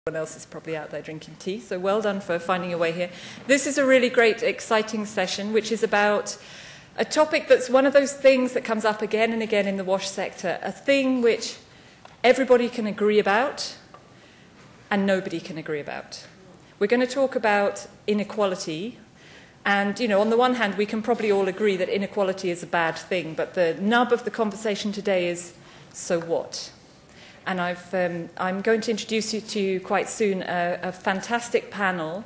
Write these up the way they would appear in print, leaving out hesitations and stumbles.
Everyone else is probably out there drinking tea, so well done for finding your way here. This is a really great, exciting session, which is about a topic that's one of those things that comes up again and again in the wash sector, a thing which everybody can agree about and nobody can agree about. We're going to talk about inequality, and, you know, on the one hand, we can probably all agree that inequality is a bad thing, but the nub of the conversation today is, so what? And I'm going to introduce you to quite soon a fantastic panel,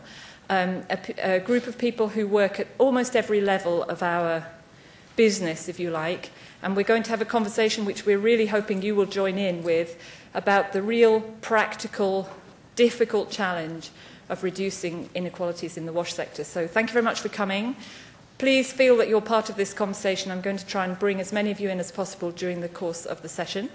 a group of people who work at almost every level of our business, if you like. And we're going to have a conversation which we're really hoping you will join in with about the real, practical, difficult challenge of reducing inequalities in the wash sector. So thank you very much for coming. Please feel that you're part of this conversation. I'm going to try and bring as many of you in as possible during the course of the session.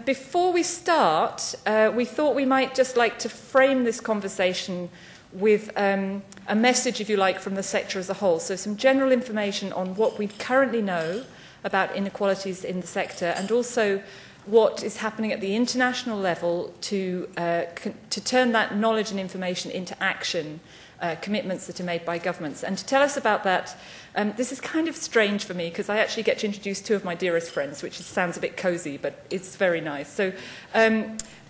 Before we start, we thought we might just like to frame this conversation with a message, if you like, from the sector as a whole. So some general information on what we currently know about inequalities in the sector, and also what is happening at the international level to turn that knowledge and information into action, commitments that are made by governments. And to tell us about that, this is kind of strange for me because I actually get to introduce two of my dearest friends, which sounds a bit cozy, but it's very nice. So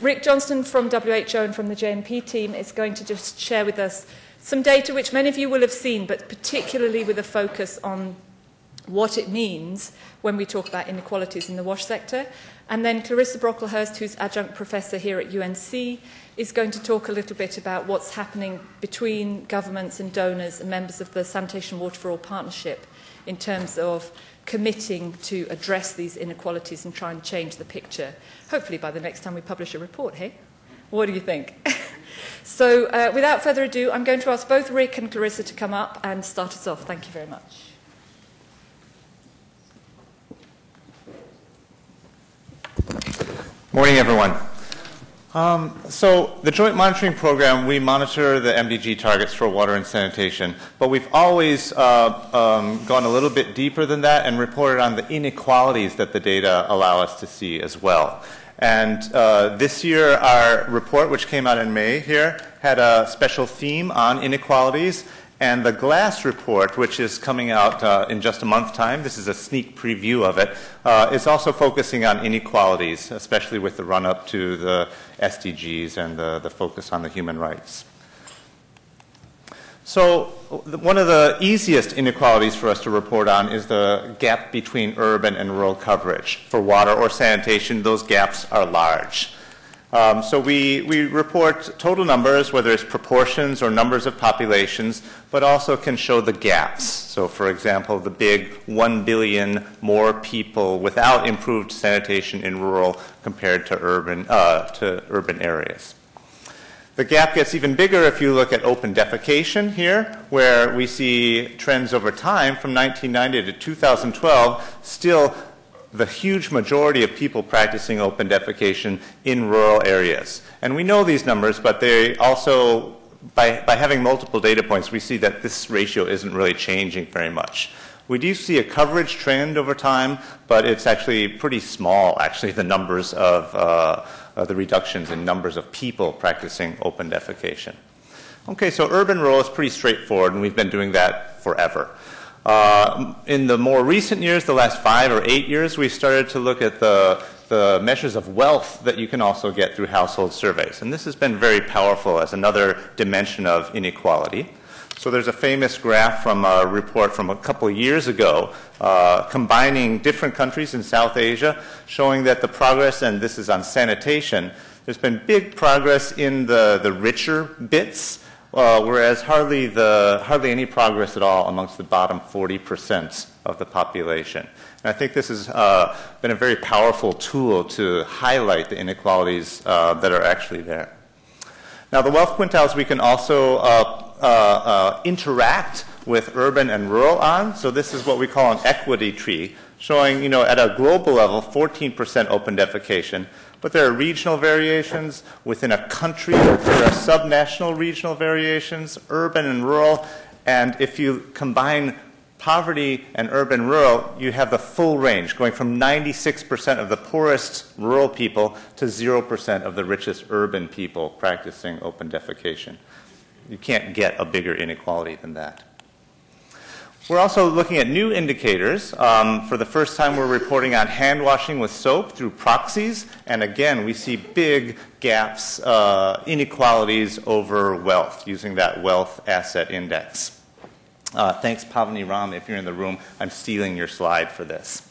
Rick Johnston from WHO and from the JMP team is going to just share with us some data which many of you will have seen, but particularly with a focus on what it means when we talk about inequalities in the wash sector. And then Clarissa Brocklehurst, who's adjunct professor here at UNC, is going to talk a little bit about what's happening between governments and donors and members of the Sanitation Water for All partnership in terms of committing to address these inequalities and try and change the picture, hopefully by the next time we publish a report, hey? What do you think? So without further ado, I'm going to ask both Rick and Clarissa to come up and start us off. Thank you very much. Morning, everyone. So the Joint Monitoring Program, we monitor the MDG targets for water and sanitation, but we've always gone a little bit deeper than that and reported on the inequalities that the data allow us to see as well. And this year, our report, which came out in May here, had a special theme on inequalities. And the GLASS report, which is coming out in just a month's time, this is a sneak preview of it, is also focusing on inequalities, especially with the run-up to the SDGs and the focus on the human rights. So one of the easiest inequalities for us to report on is the gap between urban and rural coverage. For water or sanitation, those gaps are large. So we report total numbers, whether it's proportions or numbers of populations, but also can show the gaps. So, for example, the big 1 billion more people without improved sanitation in rural compared to urban areas. The gap gets even bigger if you look at open defecation here, where we see trends over time from 1990 to 2012, still the huge majority of people practicing open defecation in rural areas. And we know these numbers, but they also, by having multiple data points, we see that this ratio isn't really changing very much. We do see a coverage trend over time, but it's actually pretty small, actually, the numbers of the reductions in numbers of people practicing open defecation. Okay, so urban-rural is pretty straightforward, and we've been doing that forever. In the more recent years, the last 5 or 8 years, we've started to look at the measures of wealth that you can also get through household surveys. And this has been very powerful as another dimension of inequality. So there's a famous graph from a report from a couple of years ago combining different countries in South Asia, showing that the progress, and this is on sanitation, there's been big progress in the richer bits, whereas hardly any progress at all amongst the bottom 40% of the population. And I think this has been a very powerful tool to highlight the inequalities that are actually there. Now, the wealth quintiles we can also interact with urban and rural on. So this is what we call an equity tree, showing, you know, at a global level, 14% open defecation. But there are regional variations within a country. There are subnational regional variations, urban and rural. And if you combine poverty and urban-rural, you have the full range, going from 96% of the poorest rural people to 0% of the richest urban people practicing open defecation. You can't get a bigger inequality than that. We're also looking at new indicators. For the first time, we're reporting on hand washing with soap through proxies. And again, we see big gaps, inequalities over wealth, using that wealth asset index. Thanks, Pavani Ram, if you're in the room. I'm stealing your slide for this.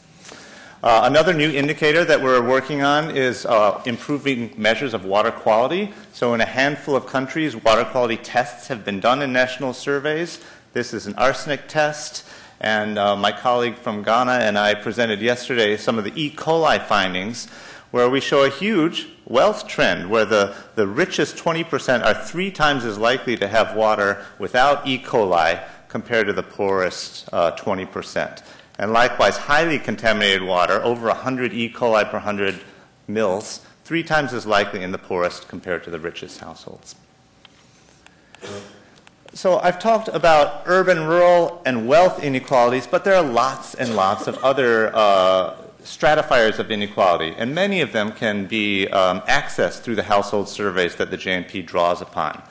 Another new indicator that we're working on is improving measures of water quality. So in a handful of countries, water quality tests have been done in national surveys. This is an arsenic test, and my colleague from Ghana and I presented yesterday some of the E. coli findings, where we show a huge wealth trend, where the richest 20% are 3 times as likely to have water without E. coli compared to the poorest 20%. And likewise, highly contaminated water, over 100 E. coli per 100 mils, 3 times as likely in the poorest compared to the richest households. So I've talked about urban, rural, and wealth inequalities, but there are lots and lots of other stratifiers of inequality, and many of them can be accessed through the household surveys that the JMP draws upon.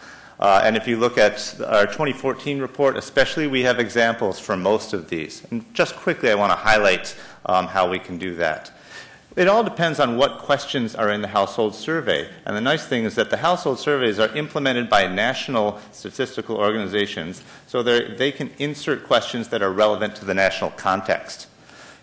And if you look at our 2014 report especially, we have examples for most of these. And just quickly, I want to highlight how we can do that. It all depends on what questions are in the household survey. And the nice thing is that the household surveys are implemented by national statistical organizations, so they can insert questions that are relevant to the national context.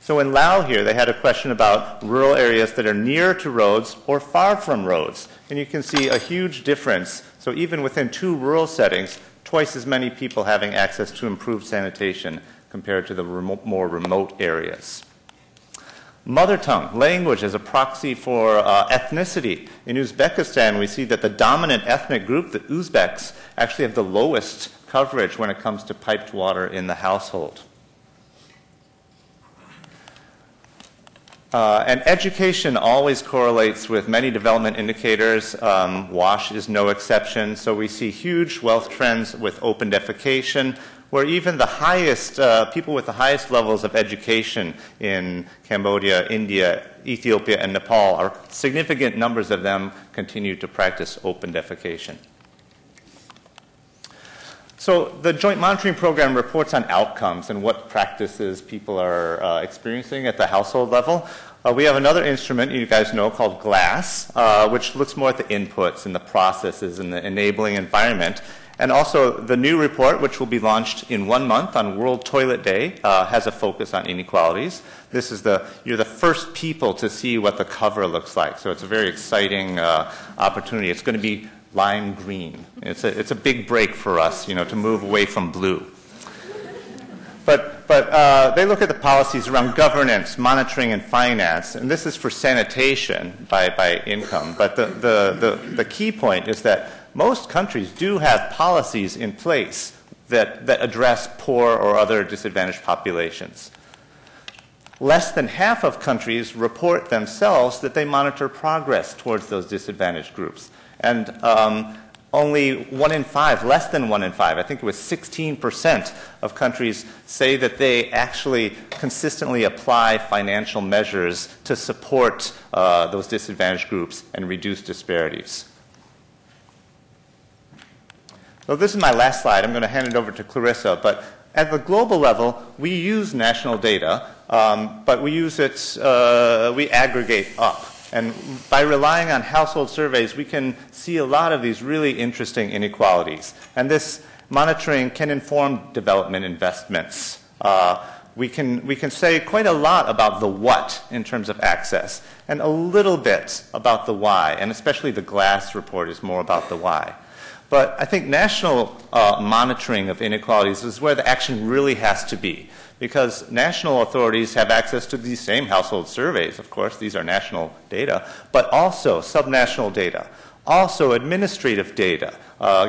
So in Laos here, they had a question about rural areas that are near to roads or far from roads. And you can see a huge difference. So even within 2 rural settings, twice as many people having access to improved sanitation compared to the more remote areas. Mother tongue, language as a proxy for ethnicity. In Uzbekistan, we see that the dominant ethnic group, the Uzbeks, actually have the lowest coverage when it comes to piped water in the household. And education always correlates with many development indicators. WASH is no exception. So we see huge wealth trends with open defecation, where even the highest, people with the highest levels of education in Cambodia, India, Ethiopia, and Nepal, are significant numbers of them continue to practice open defecation. So the Joint Monitoring Program reports on outcomes and what practices people are experiencing at the household level. We have another instrument you guys know called GLASS, which looks more at the inputs and the processes and the enabling environment. And also the new report, which will be launched in 1 month on World Toilet Day, has a focus on inequalities. This is you're the first people to see what the cover looks like. So it's a very exciting opportunity. It's going to be lime green. It's a big break for us, to move away from blue. But they look at the policies around governance, monitoring, and finance, and this is for sanitation by income. But the key point is that most countries do have policies in place that address poor or other disadvantaged populations. Less than half of countries report themselves that they monitor progress towards those disadvantaged groups. And only 1 in 5, less than 1 in 5, I think it was 16% of countries say that they actually consistently apply financial measures to support those disadvantaged groups and reduce disparities. So this is my last slide. I'm going to hand it over to Clarissa. But at the global level, we use national data, but we use it, we aggregate up. And by relying on household surveys, we can see a lot of these really interesting inequalities. And this monitoring can inform development investments. We can say quite a lot about the what in terms of access, and a little bit about the why, and especially the GLASS report is more about the why. But I think national monitoring of inequalities is where the action really has to be, because national authorities have access to these same household surveys, of course, these are national data, but also subnational data, also administrative data,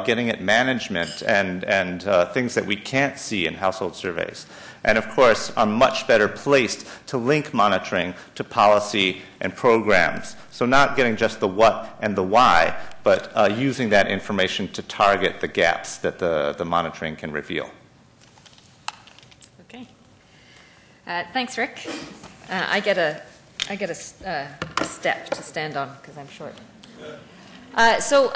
getting at management and things that we can't see in household surveys. And of course, are much better placed to link monitoring to policy and programs. So not getting just the what and the why, but using that information to target the gaps that the monitoring can reveal. Okay, Thanks, Rick. I get a step to stand on because I'm short. So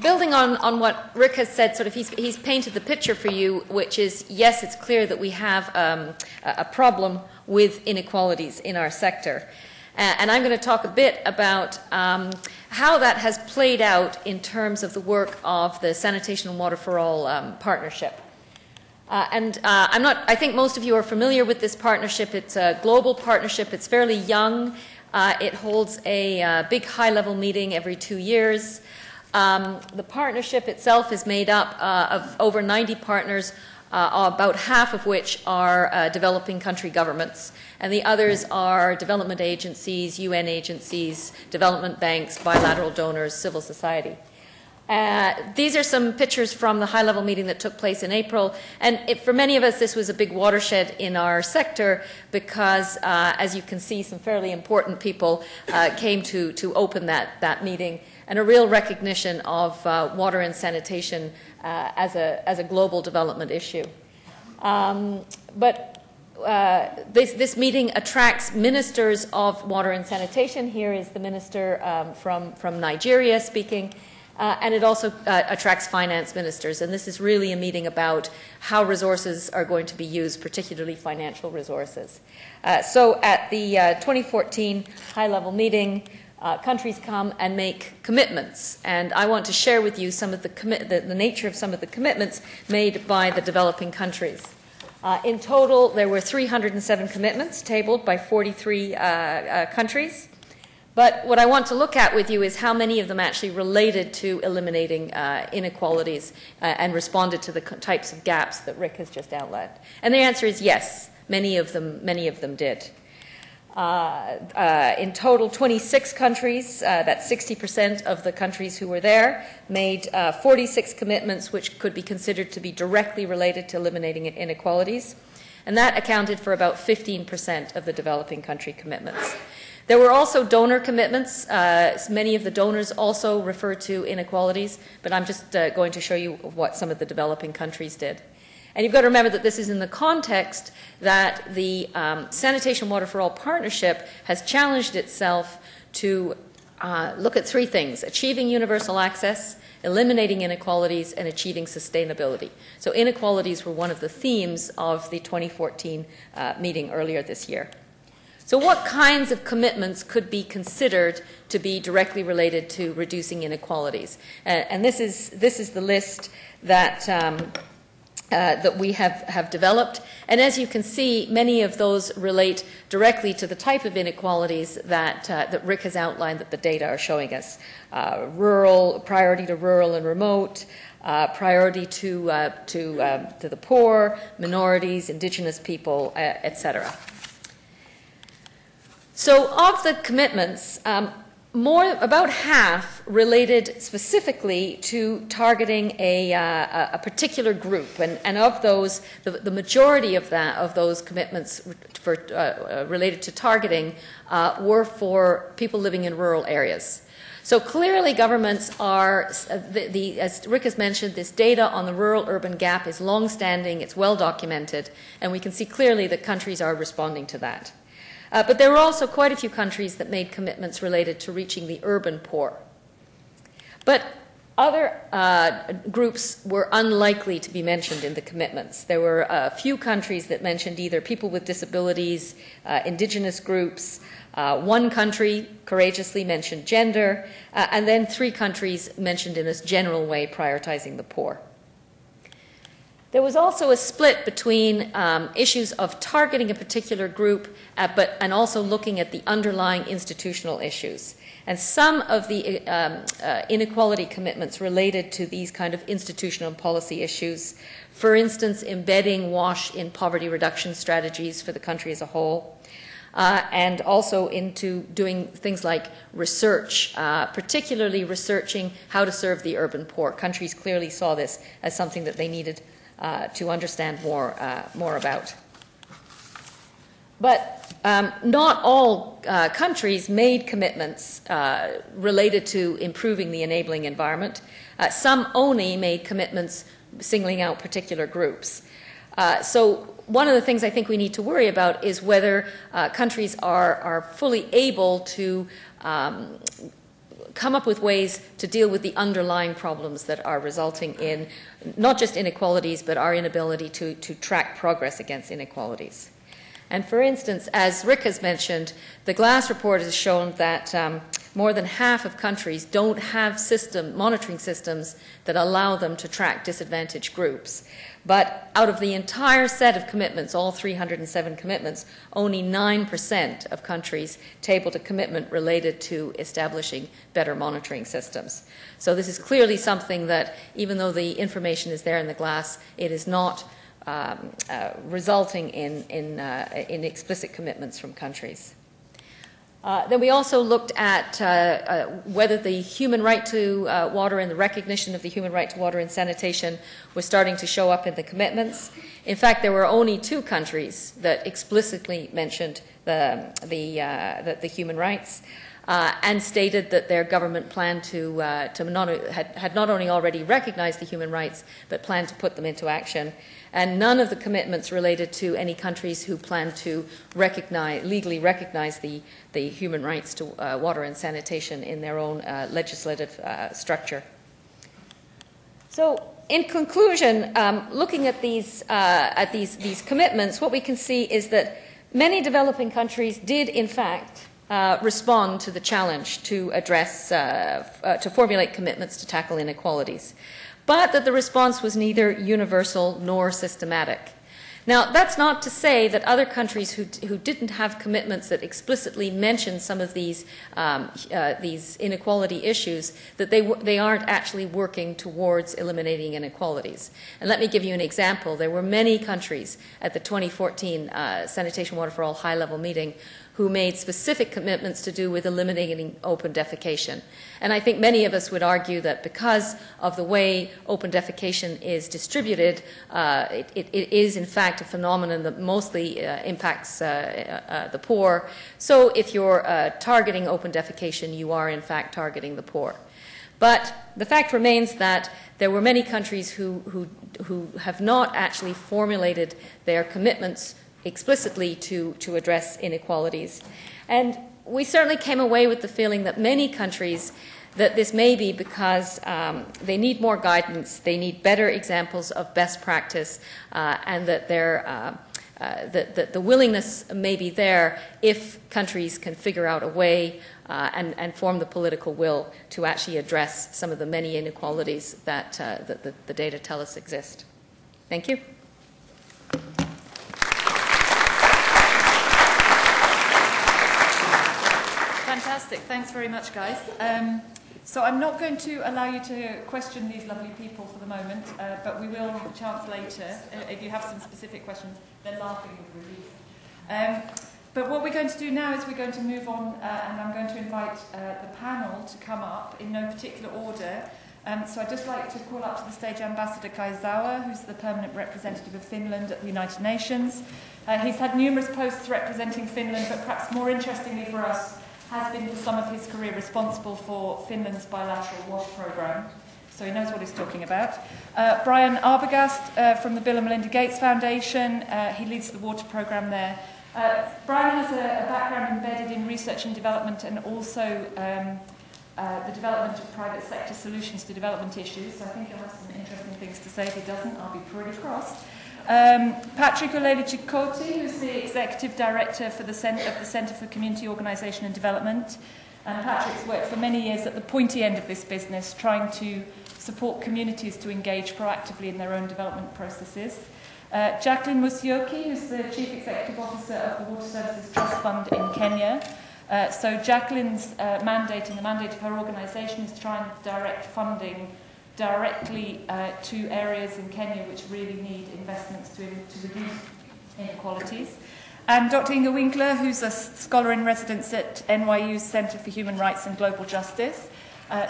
building on what Rick has said, sort of he's painted the picture for you, which is, yes, it's clear that we have a problem with inequalities in our sector. And I'm going to talk a bit about how that has played out in terms of the work of the Sanitation and Water for All partnership. I think most of you are familiar with this partnership. It's a global partnership. It's fairly young. It holds a big high-level meeting every 2 years. The partnership itself is made up of over 90 partners, about half of which are developing country governments, and the others are development agencies, UN agencies, development banks, bilateral donors, civil society. These are some pictures from the high-level meeting that took place in April, and for many of us this was a big watershed in our sector because, as you can see, some fairly important people came to open that meeting, and a real recognition of water and sanitation as a global development issue. This meeting attracts ministers of water and sanitation. Here is the minister from Nigeria speaking. And it also attracts finance ministers, and this is really a meeting about how resources are going to be used, particularly financial resources. So at the 2014 high-level meeting, countries come and make commitments, and I want to share with you some of the nature of some of the commitments made by the developing countries. In total, there were 307 commitments tabled by 43 countries. But what I want to look at with you is how many of them actually related to eliminating inequalities and responded to the types of gaps that Rick has just outlined. And the answer is yes, many of them did. In total, 26 countries, that's 60% of the countries who were there, made 46 commitments which could be considered to be directly related to eliminating inequalities. And that accounted for about 15% of the developing country commitments. There were also donor commitments. Many of the donors also refer to inequalities, but I'm just going to show you what some of the developing countries did. And you've got to remember that this is in the context that the Sanitation Water for All partnership has challenged itself to look at three things: achieving universal access, eliminating inequalities, and achieving sustainability. So inequalities were one of the themes of the 2014 meeting earlier this year. So what kinds of commitments could be considered to be directly related to reducing inequalities? And this is the list that we have developed. And as you can see, many of those relate directly to the type of inequalities that Rick has outlined that the data are showing us. Priority to rural and remote, priority to the poor, minorities, indigenous people, etc. So of the commitments, about half related specifically to targeting a particular group, and of those, the majority of those commitments related to targeting were for people living in rural areas. So clearly governments are, as Rick has mentioned, this data on the rural-urban gap is long-standing, it's well documented, and we can see clearly that countries are responding to that. But there were also quite a few countries that made commitments related to reaching the urban poor. But other groups were unlikely to be mentioned in the commitments. There were a few countries that mentioned either people with disabilities, indigenous groups. One country courageously mentioned gender, and then 3 countries mentioned in a general way prioritizing the poor. There was also a split between issues of targeting a particular group and also looking at the underlying institutional issues. And some of the inequality commitments related to these kind of institutional policy issues, for instance, embedding WASH in poverty reduction strategies for the country as a whole, and also into doing things like research, particularly researching how to serve the urban poor. Countries clearly saw this as something that they needed to understand more about. But not all countries made commitments related to improving the enabling environment. Some only made commitments singling out particular groups. So one of the things I think we need to worry about is whether countries are fully able to come up with ways to deal with the underlying problems that are resulting in not just inequalities, but our inability to track progress against inequalities. And for instance, as Rick has mentioned, the GLASS report has shown that more than half of countries don't have monitoring systems that allow them to track disadvantaged groups. But out of the entire set of commitments, all 307 commitments, only 9% of countries tabled a commitment related to establishing better monitoring systems. So this is clearly something that, even though the information is there in the GLASS, it is not resulting in explicit commitments from countries. Then we also looked at whether the human right to water and the recognition of the human right to water and sanitation was starting to show up in the commitments. In fact, there were only 2 countries that explicitly mentioned the human rights and stated that their government planned had not only already recognized the human rights, but planned to put them into action. And none of the commitments related to any countries who plan to legally recognize the human rights to water and sanitation in their own legislative structure. So, in conclusion, looking at these commitments, what we can see is that many developing countries did, in fact, respond to the challenge to address, to formulate commitments to tackle inequalities, but that the response was neither universal nor systematic. Now, that's not to say that other countries who didn't have commitments that explicitly mentioned some of these inequality issues, that they aren't actually working towards eliminating inequalities. And let me give you an example. There were many countries at the 2014 Sanitation Water for All high-level meeting who made specific commitments to do with eliminating open defecation. And I think many of us would argue that because of the way open defecation is distributed, it is in fact a phenomenon that mostly impacts the poor. So if you're targeting open defecation, you are in fact targeting the poor. But the fact remains that there were many countries who have not actually formulated their commitments explicitly to address inequalities. And we certainly came away with the feeling that many countries, that this may be because they need more guidance, they need better examples of best practice, and that that the willingness may be there if countries can figure out a way and form the political will to actually address some of the many inequalities that the data tell us exist. Thank you. Fantastic. Thanks very much, guys. So I'm not going to allow you to question these lovely people for the moment, but we will have a chance later. If you have some specific questions, they're laughing with relief. But what we're going to do now is we're going to move on, and I'm going to invite the panel to come up in no particular order. So I'd just like to call up to the stage Ambassador Kai Sauer, who's the permanent representative of Finland at the United Nations. He's had numerous posts representing Finland, but perhaps more interestingly for us, has been for some of his career responsible for Finland's bilateral WASH programme, so he knows what he's talking about. Brian Arbogast from the Bill and Melinda Gates Foundation, he leads the water programme there. Brian has a background embedded in research and development and also the development of private sector solutions to development issues, so I think he'll have some interesting things to say. If he doesn't, I'll be pretty cross. Patrick Ulele Chikoti, who's the Executive Director for the Centre for Community Organisation and Development. And Patrick's worked for many years at the pointy end of this business, trying to support communities to engage proactively in their own development processes. Jacqueline Musyoki, who's the Chief Executive Officer of the Water Services Trust Fund in Kenya. So Jacqueline's mandate and the mandate of her organisation is to try and direct funding directly to areas in Kenya which really need investments to reduce inequalities. And Dr. Inga Winkler, who's a scholar in residence at NYU's Centre for Human Rights and Global Justice.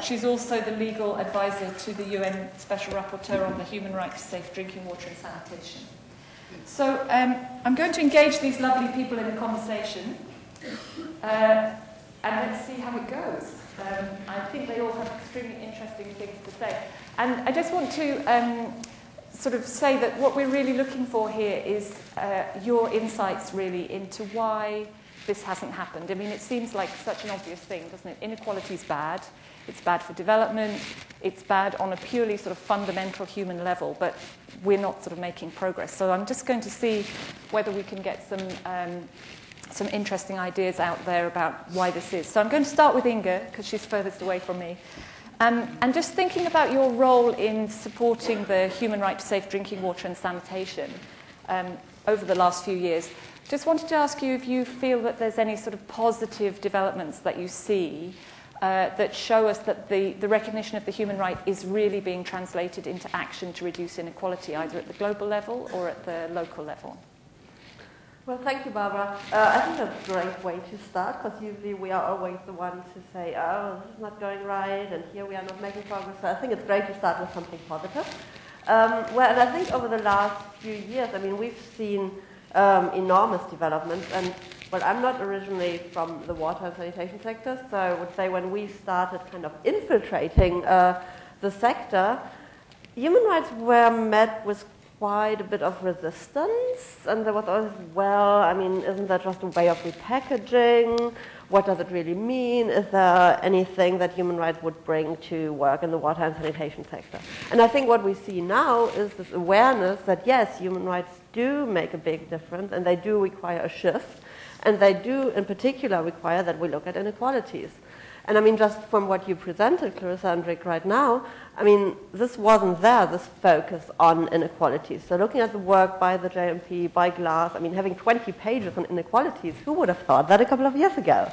She's also the legal advisor to the UN Special Rapporteur on the human right to safe drinking water and sanitation. So I'm going to engage these lovely people in a conversation, and let's see how it goes. I think they all have extremely interesting things to say. And I just want to sort of say that what we're really looking for here is your insights really into why this hasn't happened. I mean, it seems like such an obvious thing, doesn't it? Inequality is bad. It's bad for development. It's bad on a purely sort of fundamental human level, but we're not sort of making progress. So I'm just going to see whether we can get some interesting ideas out there about why this is. So I'm going to start with Inga, because she's furthest away from me. And just thinking about your role in supporting the human right to safe drinking water and sanitation over the last few years, just wanted to ask you if you feel that there's any sort of positive developments that you see that show us that the recognition of the human right is really being translated into action to reduce inequality, either at the global level or at the local level. Well, thank you, Barbara. I think that's a great way to start, because usually we are always the ones who say, oh, this is not going right, and here we are not making progress. So I think it's great to start with something positive. And I think over the last few years, I mean, we've seen enormous developments. And, well, I'm not originally from the water and sanitation sector, so I would say when we started kind of infiltrating the sector, human rights were met with quite a bit of resistance, and there was always, well, I mean, isn't that just a way of repackaging? What does it really mean? Is there anything that human rights would bring to work in the water and sanitation sector? And I think what we see now is this awareness that, yes, human rights do make a big difference, and they do require a shift, and they do, in particular, require that we look at inequalities. And I mean, just from what you presented, Clarissa and Rick, right now, I mean, this wasn't there, this focus on inequalities. So looking at the work by the JMP, by Glass, I mean, having 20 pages on inequalities, who would have thought that a couple of years ago?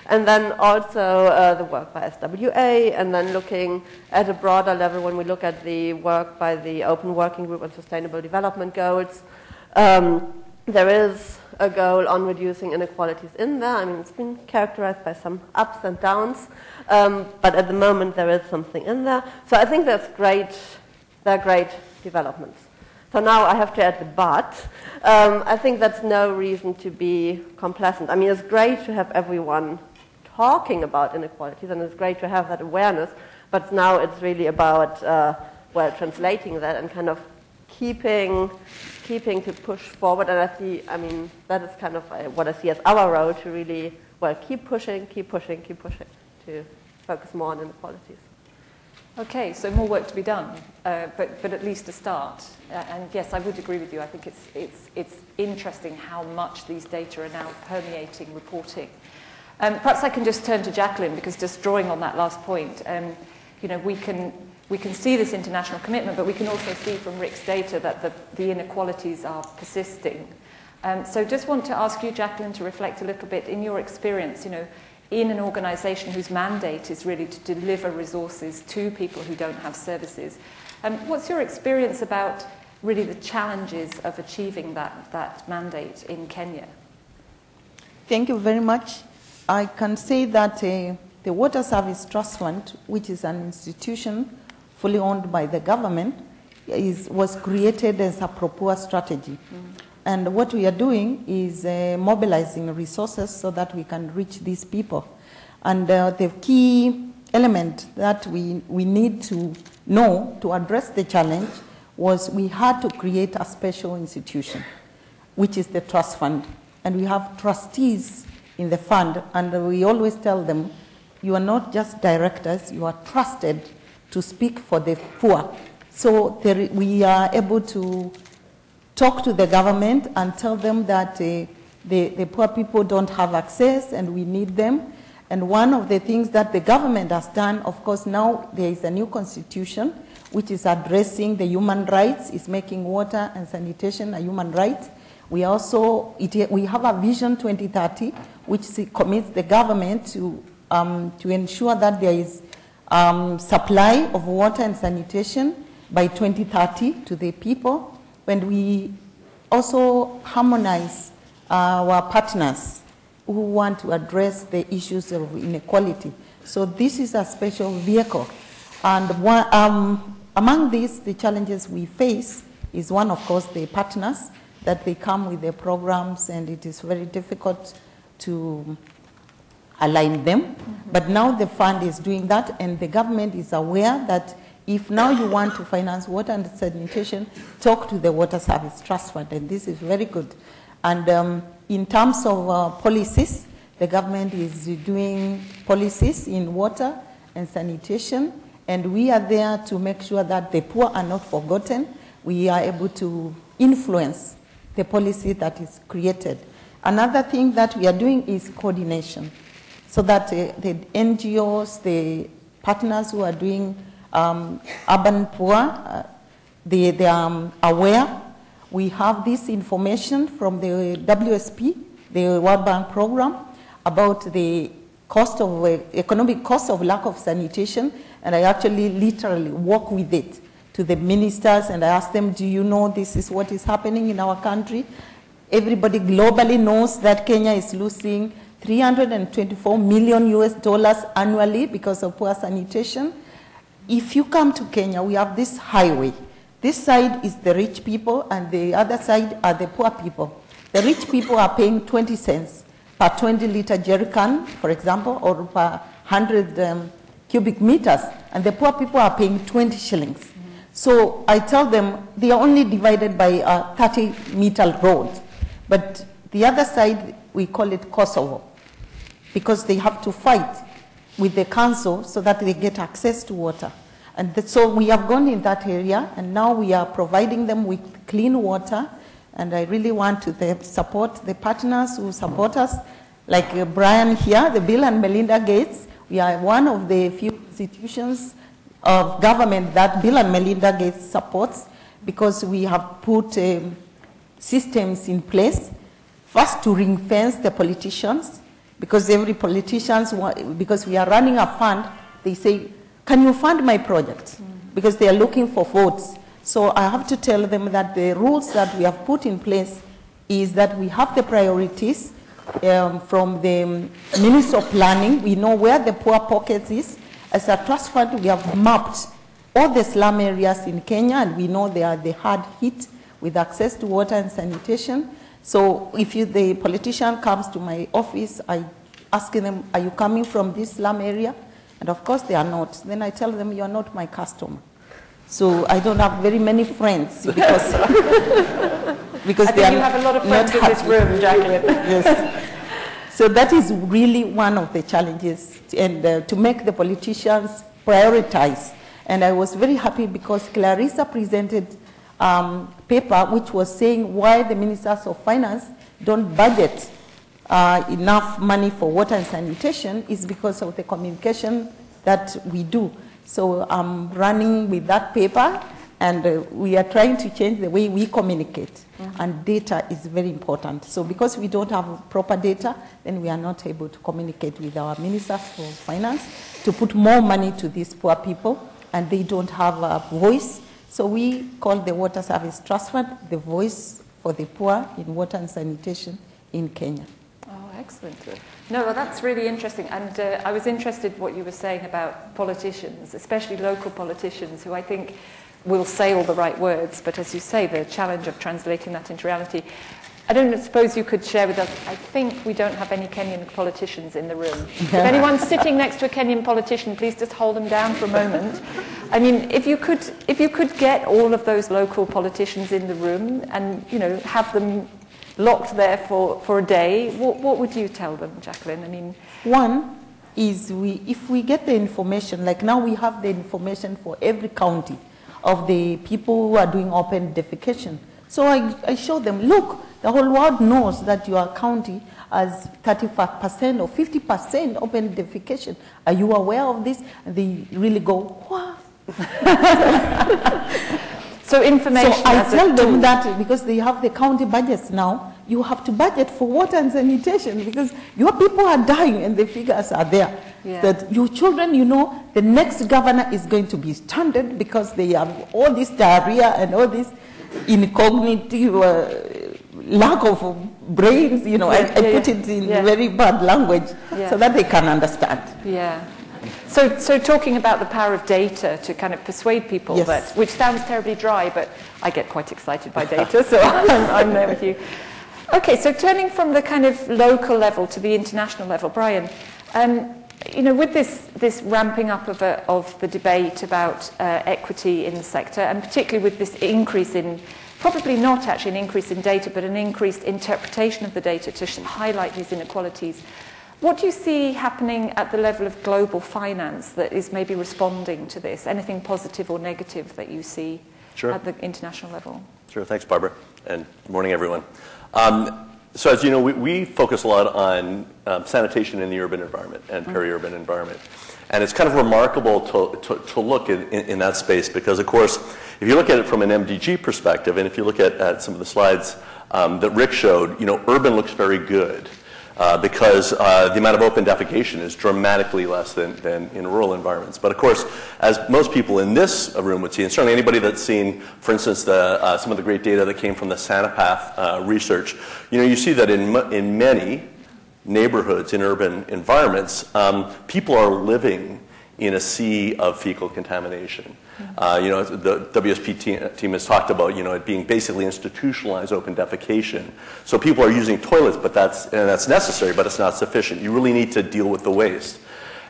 And then also the work by SWA, and then looking at a broader level when we look at the work by the Open Working Group on Sustainable Development Goals. There is a goal on reducing inequalities in there. I mean, it's been characterized by some ups and downs, but at the moment there is something in there. So I think that's great. They're great developments. So now I have to add the but. I think that's no reason to be complacent. I mean, it's great to have everyone talking about inequalities, and it's great to have that awareness, but now it's really about, well, translating that and kind of keeping to push forward. And I mean, that is kind of what I see as our role, to really, well, keep pushing to focus more on inequalities. Okay, so more work to be done, but at least a start. And yes, I would agree with you. I think it's interesting how much these data are now permeating reporting. Perhaps I can just turn to Jacqueline, because just drawing on that last point, you know, we can see this international commitment, but we can also see from Rick's data that the inequalities are persisting. So just want to ask you, Jacqueline, to reflect a little bit in your experience, you know, in an organisation whose mandate is really to deliver resources to people who don't have services. What's your experience about really the challenges of achieving that mandate in Kenya? Thank you very much. I can say that the Water Service Trust Fund, which is an institution fully owned by the government, was created as a proposed strategy. And what we are doing is mobilizing resources so that we can reach these people. And the key element that we need to know to address the challenge was we had to create a special institution, which is the trust fund. And we have trustees in the fund, and we always tell them, you are not just directors, you are trusted to speak for the poor. So we are able to talk to the government and tell them that the poor people don't have access and we need them. And one of the things that the government has done, of course, now there is a new constitution which is addressing the human rights, is making water and sanitation a human right. We also, we have a Vision 2030 which commits the government to ensure that there is supply of water and sanitation by 2030 to the people. And we also harmonize our partners who want to address the issues of inequality. So this is a special vehicle. And among these, the challenges we face is one, of course, the partners, that they come with their programs and it is very difficult to align them. But now the fund is doing that, and the government is aware that if now you want to finance water and sanitation, talk to the Water Service Trust Fund, and this is very good. And in terms of policies, the government is doing policies in water and sanitation, and we are there to make sure that the poor are not forgotten. We are able to influence the policy that is created. Another thing that we are doing is coordination, so that the NGOs, the partners who are doing urban poor, they are aware. We have this information from the WSP, the World Bank program, about the cost of economic cost of lack of sanitation, and I actually literally work with it to the ministers, and I ask them, do you know this is what is happening in our country? Everybody globally knows that Kenya is losing $324 million annually because of poor sanitation. If you come to Kenya, we have this highway. This side is the rich people, and the other side are the poor people. The rich people are paying 20 cents per 20-liter jerrycan, for example, or per 100 cubic meters, and the poor people are paying 20 shillings. Mm-hmm. So I tell them they are only divided by a 30-meter road, but the other side, we call it Kosovo, because they have to fight with the council so that they get access to water. And so we have gone in that area, and now we are providing them with clean water. And I really want to support the partners who support us, like Brian here, the Bill and Melinda Gates. We are one of the few institutions of government that Bill and Melinda Gates supports, because we have put systems in place, first to ring fence the politicians, because every politician, because we are running a fund, they say, can you fund my project? Because they are looking for votes. So I have to tell them that the rules that we have put in place is that we have the priorities from the Minister of Planning. We know where the poor pockets is. As a trust fund, we have mapped all the slum areas in Kenya, and we know they are the hard hit with access to water and sanitation. So if the politician comes to my office, I ask them, are you coming from this slum area? And of course they are not. Then I tell them, you are not my customer. So I don't have very many friends because, because I think you have a lot of friends in this room, Jacqueline. Yes. So that is really one of the challenges, and to make the politicians prioritize. And I was very happy because Clarissa presented paper which was saying why the ministers of finance don't budget enough money for water and sanitation is because of the communication that we do. So I'm running with that paper, and we are trying to change the way we communicate. Mm-hmm. And data is very important. So because we don't have proper data, then we are not able to communicate with our ministers for finance to put more money to these poor people, and they don't have a voice. So we call the Water Service Trust Fund the voice for the poor in water and sanitation in Kenya. Oh, excellent. No, well, that's really interesting. And I was interested what you were saying about politicians, especially local politicians, who I think will say all the right words. But as you say, the challenge of translating that into reality. I don't suppose you could share with us, I think we don't have any Kenyan politicians in the room. If anyone's sitting next to a Kenyan politician, please just hold them down for a moment. I mean, if you could get all of those local politicians in the room and, you know, have them locked there for a day, what would you tell them, Jacqueline? I mean, one is if we get the information, like now we have the information for every county of the people who are doing open defecation. So I show them, look, the whole world knows that your county has 35% or 50% open defecation. Are you aware of this? And they really go, what? So information. So I tell them that because they have the county budgets now, you have to budget for water and sanitation because your people are dying and the figures are there. Yeah. That your children, you know, the next governor is going to be stranded because they have all this diarrhea and all this incognitive lack of brains, you know. I put it in very bad language so that they can understand. Yeah. So talking about the power of data to kind of persuade people, that, which sounds terribly dry, but I get quite excited by data, so I'm there with you. Okay, so turning from the kind of local level to the international level, Brian, you know, with this ramping up of the debate about equity in the sector, and particularly with this increase in, probably not actually an increase in data, but an increased interpretation of the data to highlight these inequalities, what do you see happening at the level of global finance that is maybe responding to this? Anything positive or negative that you see at the international level? Sure, thanks, Barbara, and good morning, everyone. So as you know, we focus a lot on sanitation in the urban environment and peri-urban environment. And it's kind of remarkable to look in that space because, of course, if you look at it from an MDG perspective, and if you look at some of the slides that Rick showed, you know, urban looks very good because the amount of open defecation is dramatically less than in rural environments. But of course, as most people in this room would see, and certainly anybody that's seen, for instance, some of the great data that came from the Sanapath research, you know, you see that in many neighborhoods in urban environments, people are living in a sea of fecal contamination. You know, the WSP team has talked about, you know, it being basically institutionalized open defecation. So people are using toilets, but that's necessary, but it's not sufficient. You really need to deal with the waste.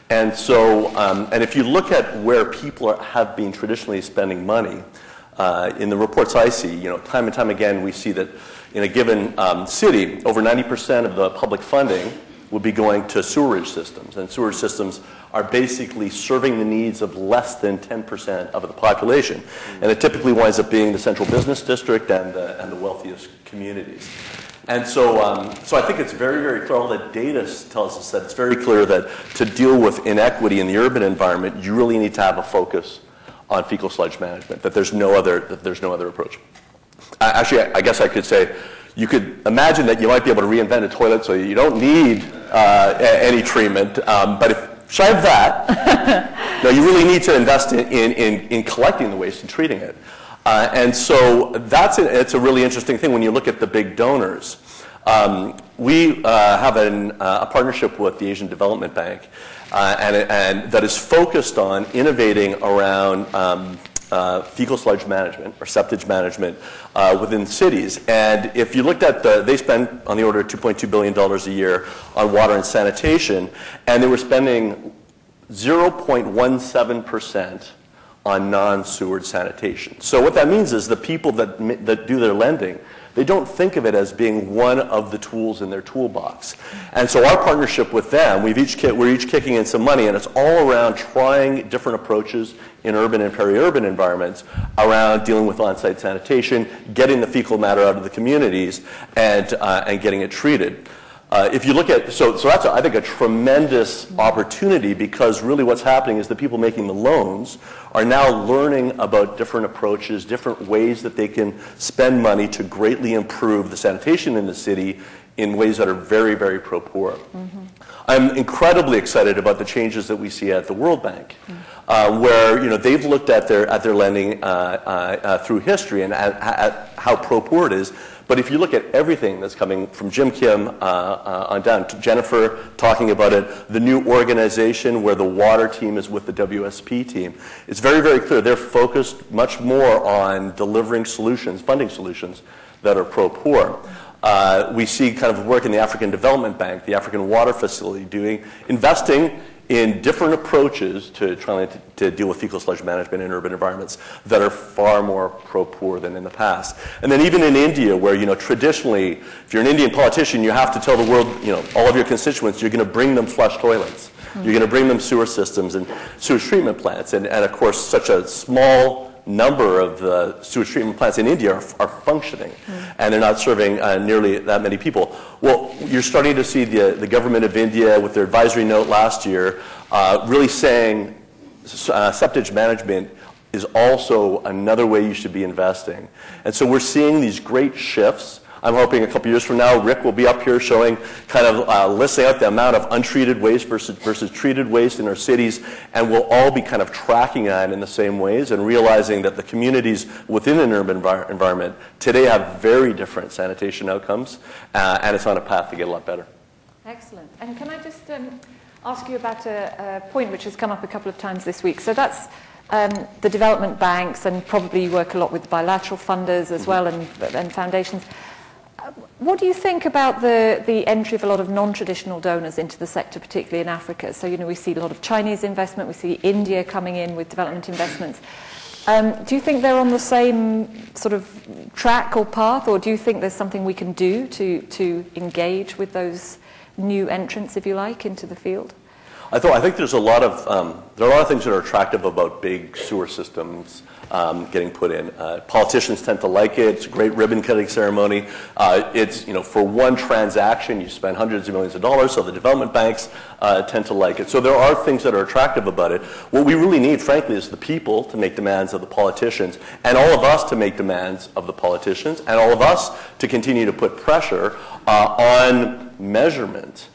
And so, and if you look at where people have been traditionally spending money, in the reports I see, you know, time and time again, we see that in a given city, over 90% of the public funding would be going to sewerage systems. And sewerage systems are basically serving the needs of less than 10% of the population. And it typically winds up being the central business district and the wealthiest communities. And so, so I think it's very, very clear. All the data tells us that it's very clear that to deal with inequity in the urban environment, you really need to have a focus on fecal sludge management, that there's no other approach. Actually, I guess I could say, you could imagine that you might be able to reinvent a toilet so you don't need any treatment, but if besides that, no, you really need to invest in collecting the waste and treating it. And so it's a really interesting thing when you look at the big donors. We have a partnership with the Asian Development Bank, and that is focused on innovating around fecal sludge management or septage management within cities. And if you looked at they spend on the order of $2.2 billion a year on water and sanitation, and they were spending 0.17% on non-sewered sanitation. So what that means is the people that do their lending, they don't think of it as being one of the tools in their toolbox. And so our partnership with them, we're each kicking in some money, and it's all around trying different approaches in urban and peri-urban environments around dealing with on-site sanitation, getting the fecal matter out of the communities, and getting it treated. If you look at, so that's, I think, a tremendous opportunity because really what's happening is the people making the loans are now learning about different approaches, different ways that they can spend money to greatly improve the sanitation in the city in ways that are very, very pro-poor. Mm-hmm. I'm incredibly excited about the changes that we see at the World Bank, where, you know, they've looked at their lending through history and at how pro-poor it is. But if you look at everything that's coming from Jim Kim on down to Jennifer talking about it, the new organization where the water team is with the WSP team, it's very, very clear they're focused much more on delivering solutions, funding solutions that are pro-poor. We see kind of work in the African Development Bank, the African Water Facility, investing in different approaches to trying to deal with fecal sludge management in urban environments that are far more pro-poor than in the past. And then even in India, where, you know, traditionally, if you're an Indian politician, you have to tell the world, you know, all of your constituents, you're going to bring them flush toilets. Mm-hmm. You're going to bring them sewer systems and sewage treatment plants. And of course, such a small number of the sewage treatment plants in India are functioning, and they're not serving nearly that many people. Well, you're starting to see the government of India, with their advisory note last year, really saying septage management is also another way you should be investing. And so we're seeing these great shifts. I'm hoping a couple years from now, Rick will be up here showing, kind of listing out the amount of untreated waste versus treated waste in our cities, and we'll all be kind of tracking that in the same ways and realizing that the communities within an urban environment today have very different sanitation outcomes, and it's on a path to get a lot better. Excellent. And can I just ask you about a point which has come up a couple of times this week? So that's the development banks, and probably you work a lot with bilateral funders as well, and foundations. What do you think about the entry of a lot of non-traditional donors into the sector, particularly in Africa? So, we see a lot of Chinese investment, we see India coming in with development investments. Do you think they're on the same sort of track or path, or do you think there's something we can do to engage with those new entrants, if you like, into the field? I think there's a lot of things that are attractive about big sewer systems getting put in. Politicians tend to like it. It's a great ribbon cutting ceremony. It's, for one transaction, you spend hundreds of millions of dollars, so the development banks tend to like it. So there are things that are attractive about it. What we really need, frankly, is the people to make demands of the politicians, and all of us to make demands of the politicians, and all of us to continue to put pressure on measurement.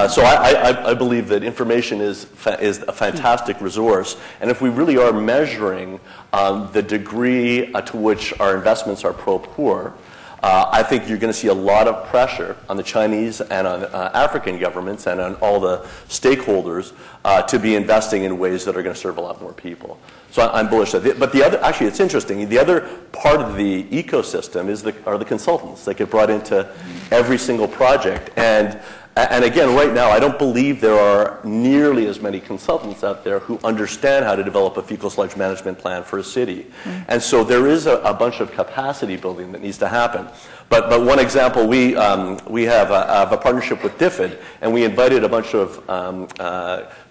So I believe that information is a fantastic resource, and if we really are measuring the degree to which our investments are pro-poor, I think you're going to see a lot of pressure on the Chinese and on African governments and on all the stakeholders to be investing in ways that are going to serve a lot more people. So I'm bullish. But actually, it's interesting. The other part of the ecosystem are the consultants that get brought into every single project. And again, right now, I don't believe there are nearly as many consultants out there who understand how to develop a fecal sludge management plan for a city. And so there is a bunch of capacity building that needs to happen. But one example, we have a partnership with DFID, and we invited a bunch of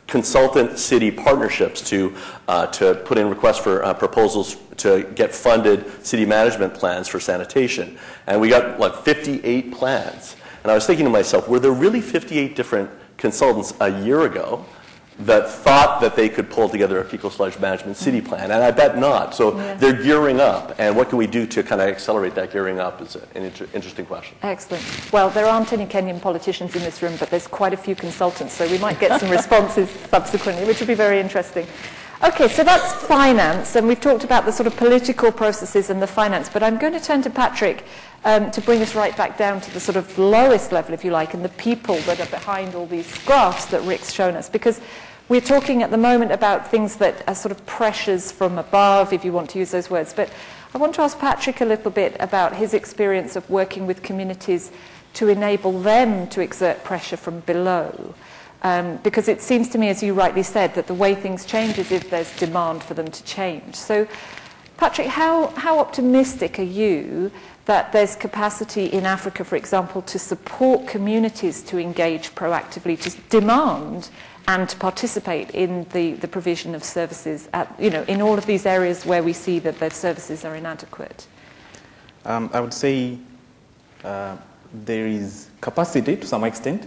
consultant city partnerships to put in requests for proposals to get funded city management plans for sanitation. And we got like 58 plans. And I was thinking to myself, were there really 58 different consultants a year ago that thought that they could pull together a fecal sludge management city plan? And I bet not. So they're gearing up. And what can we do to kind of accelerate that gearing up is an interesting question. Excellent. Well, there aren't any Kenyan politicians in this room, but there's quite a few consultants. So we might get some responses subsequently, which would be very interesting. Okay, so that's finance. And we've talked about the sort of political processes and the finance. But I'm going to turn to Patrick to bring us right back down to the sort of lowest level, if you like, and the people that are behind all these graphs that Rick's shown us. Because we're talking at the moment about things that are sort of pressures from above, if you want to use those words. But I want to ask Patrick a little bit about his experience of working with communities to enable them to exert pressure from below. Because it seems to me, as you rightly said, that the way things change is if there's demand for them to change. So, Patrick, how optimistic are you that there's capacity in Africa, for example, to support communities to engage proactively, to demand and to participate in the provision of services in all of these areas where we see that their services are inadequate? I would say there is capacity to some extent,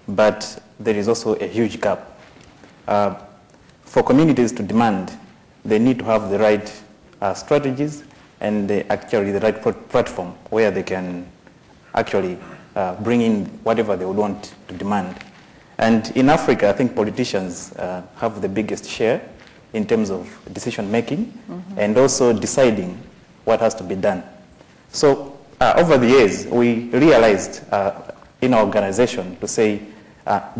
but there is also a huge gap. For communities to demand, they need to have the right strategies and actually the right platform where they can actually bring in whatever they would want to demand. And in Africa, I think politicians have the biggest share in terms of decision making and also deciding what has to be done. So over the years, we realized in our organization to say,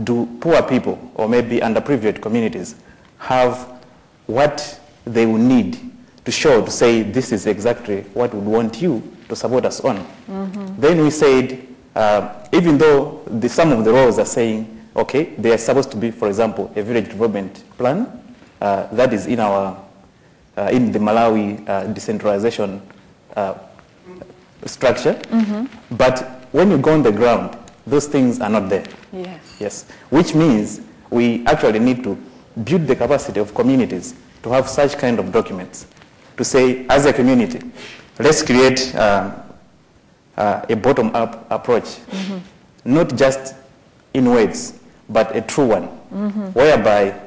do poor people or maybe underprivileged communities have what they will need to show, to say, this is exactly what we want you to support us on. Then we said, even though some of the roles are saying, okay, they are supposed to be, for example, a village development plan, that is in our, in the Malawi decentralization structure, but when you go on the ground, those things are not there. Yes, which means we actually need to build the capacity of communities to have such kind of documents, to say, as a community, let's create a bottom-up approach, not just in words, but a true one, whereby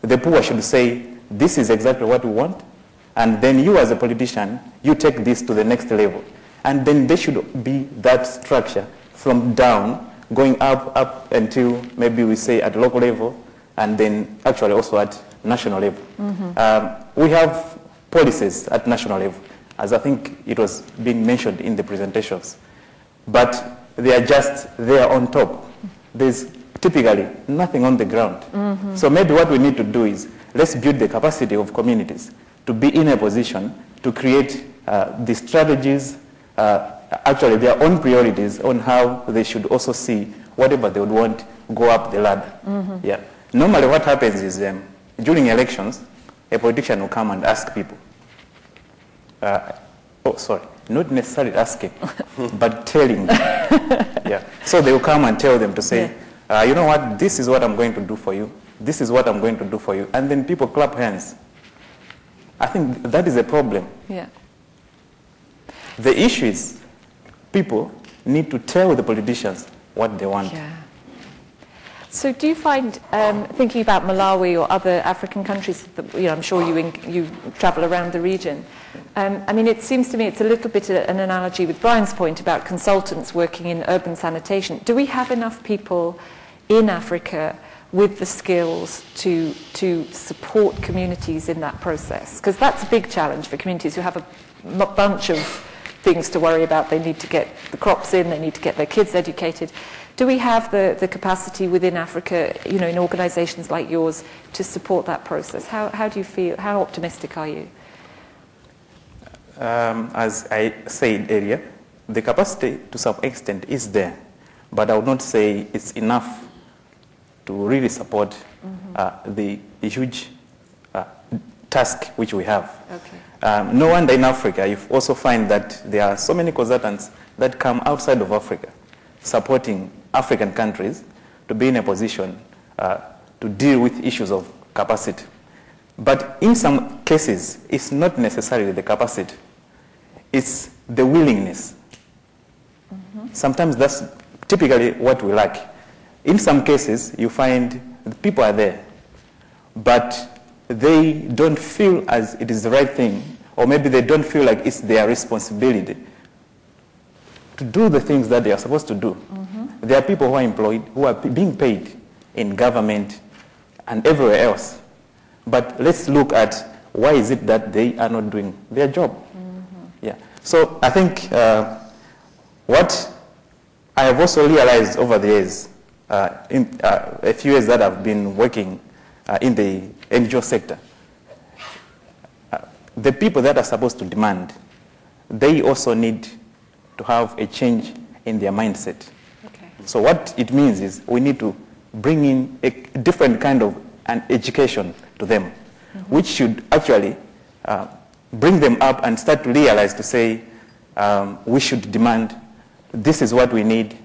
the poor should say, this is exactly what we want, and then you as a politician, you take this to the next level. And then there should be that structure from down, going up until maybe we say at local level, and then actually also at national level. We have policies at national level, as I think it was being mentioned in the presentations, but they are just there on top. There's typically nothing on the ground. So maybe what we need to do is, let's build the capacity of communities to be in a position to create the strategies actually their own priorities on how they should also see whatever they would want go up the ladder. Yeah. Normally what happens is during elections, a politician will come and ask people. Not necessarily asking, but telling them. Yeah. So they will come and tell them to say, you know what, this is what I'm going to do for you. This is what I'm going to do for you. And then people clap hands. I think that is a problem. Yeah. The issue is people need to tell the politicians what they want. Yeah. So do you find, thinking about Malawi or other African countries, that, I'm sure you travel around the region, I mean, it seems to me it's a little bit an analogy with Brian's point about consultants working in urban sanitation. Do we have enough people in Africa with the skills to support communities in that process? Because that's a big challenge for communities who have a bunch of things to worry about. They need to get the crops in, they need to get their kids educated. Do we have the capacity within Africa, in organizations like yours, to support that process? How do you feel? How optimistic are you? As I said earlier, the capacity to some extent is there, but I would not say it's enough to really support the huge task which we have. Okay. No wonder in Africa you also find that there are so many consultants that come outside of Africa supporting African countries to be in a position to deal with issues of capacity. But in some cases, it's not necessarily the capacity, it's the willingness. Sometimes that's typically what we lack. In some cases, you find the people are there, but they don't feel as it is the right thing, or maybe they don't feel like it's their responsibility to do the things that they are supposed to do. There are people who are employed, who are being paid in government and everywhere else. But let's look at why is it that they are not doing their job. Yeah. So I think what I have also realized over the years, in a few years that I've been working in the NGO sector, the people that are supposed to demand, they also need to have a change in their mindset. Okay. So what it means is we need to bring in a different kind of an education to them, which should actually bring them up and start to realize to say, we should demand, this is what we need,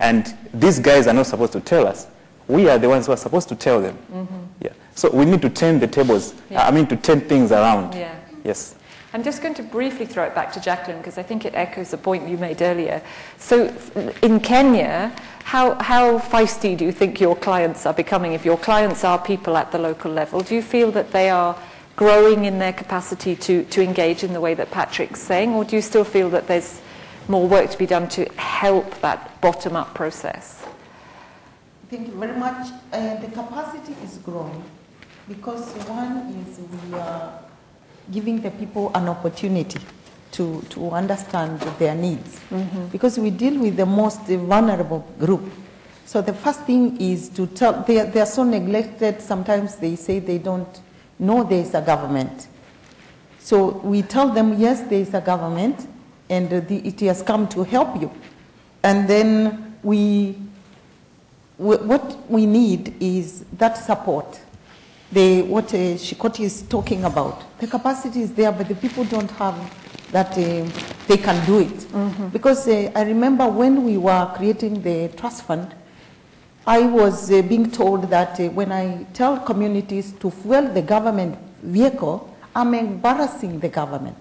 and these guys are not supposed to tell us. We are the ones who are supposed to tell them. Yeah. So we need to turn the tables, to turn things around. Yeah. Yes. I'm just going to briefly throw it back to Jacqueline because I think it echoes a point you made earlier. So in Kenya, how feisty do you think your clients are becoming? If your clients are people at the local level, do you feel that they are growing in their capacity to engage in the way that Patrick's saying, or do you still feel that there's more work to be done to help that bottom-up process? Thank you very much. The capacity is growing because one is we are giving the people an opportunity to understand their needs. Because we deal with the most vulnerable group. So the first thing is to tell, they are so neglected, sometimes they say they don't know there is a government. So we tell them, yes, there is a government, and it has come to help you. And then what we need is that support. What Chikoti is talking about. The capacity is there, but the people don't have that they can do it. Because I remember when we were creating the trust fund, I was being told that when I tell communities to fuel the government vehicle, I'm embarrassing the government.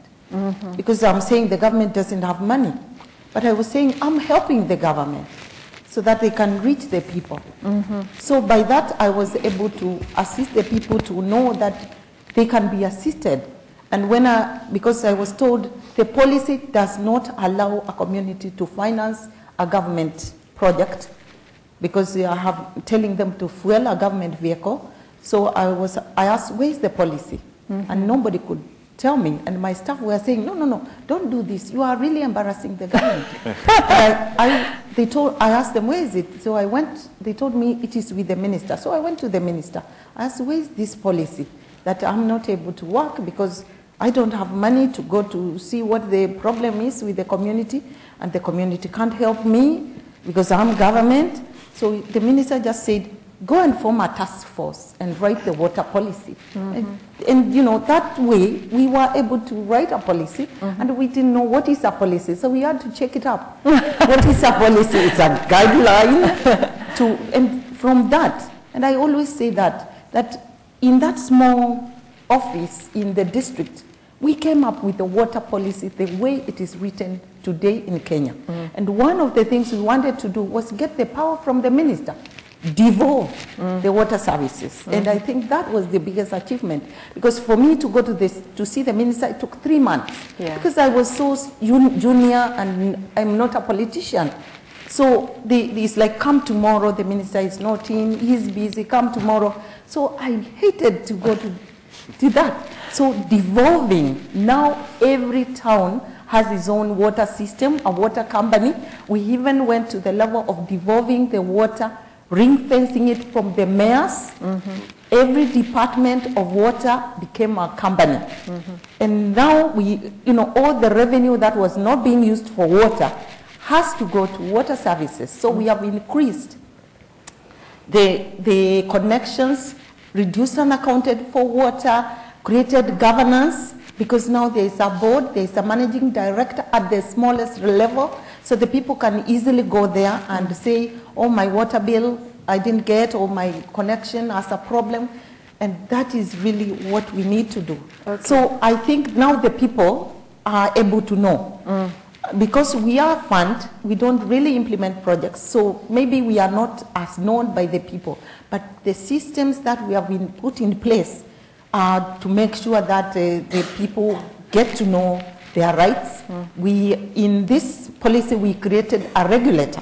Because I'm saying the government doesn't have money. But I was saying I'm helping the government so that they can reach the people. So by that, I was able to assist the people to know that they can be assisted. And because I was told the policy does not allow a community to finance a government project, because I have telling them to fuel a government vehicle. So I asked, where is the policy? And nobody could tell me. And my staff were saying, no, don't do this. You are really embarrassing the government. I asked them, where is it? So I went, they told me it is with the minister. So I went to the minister. I asked, where is this policy that I'm not able to work because I don't have money to go to see what the problem is with the community? and the community can't help me because I'm government. So the minister just said, go and form a task force and write the water policy. And you know, that way we were able to write a policy, and we didn't know what is a policy, so we had to check it up. What is a policy? It's a guideline and from that, and I always say that in that small office in the district, we came up with the water policy the way it is written today in Kenya. And one of the things we wanted to do was get the power from the minister, devolve the water services. And I think that was the biggest achievement, because for me to go to see the minister, it took 3 months, because I was so junior and I'm not a politician. So it's like, come tomorrow, the minister is not in, he's busy, come tomorrow. So I hated to go to that. So devolving, now every town has its own water system, a water company. We even went to the level of devolving the water, ring fencing it from the mayors. Every department of water became a company. And now all the revenue that was not being used for water has to go to water services. So we have increased the connections, reduced unaccounted for water, created governance, because now there is a board, there is a managing director at the smallest level, so the people can easily go there and say, oh, my water bill I didn't get, or my connection has a problem, and that is really what we need to do. So I think now the people are able to know. Because we are a fund, we don't really implement projects, so maybe we are not as known by the people, but the systems that we have been put in place are to make sure that the people get to know their rights. In this policy, we created a regulator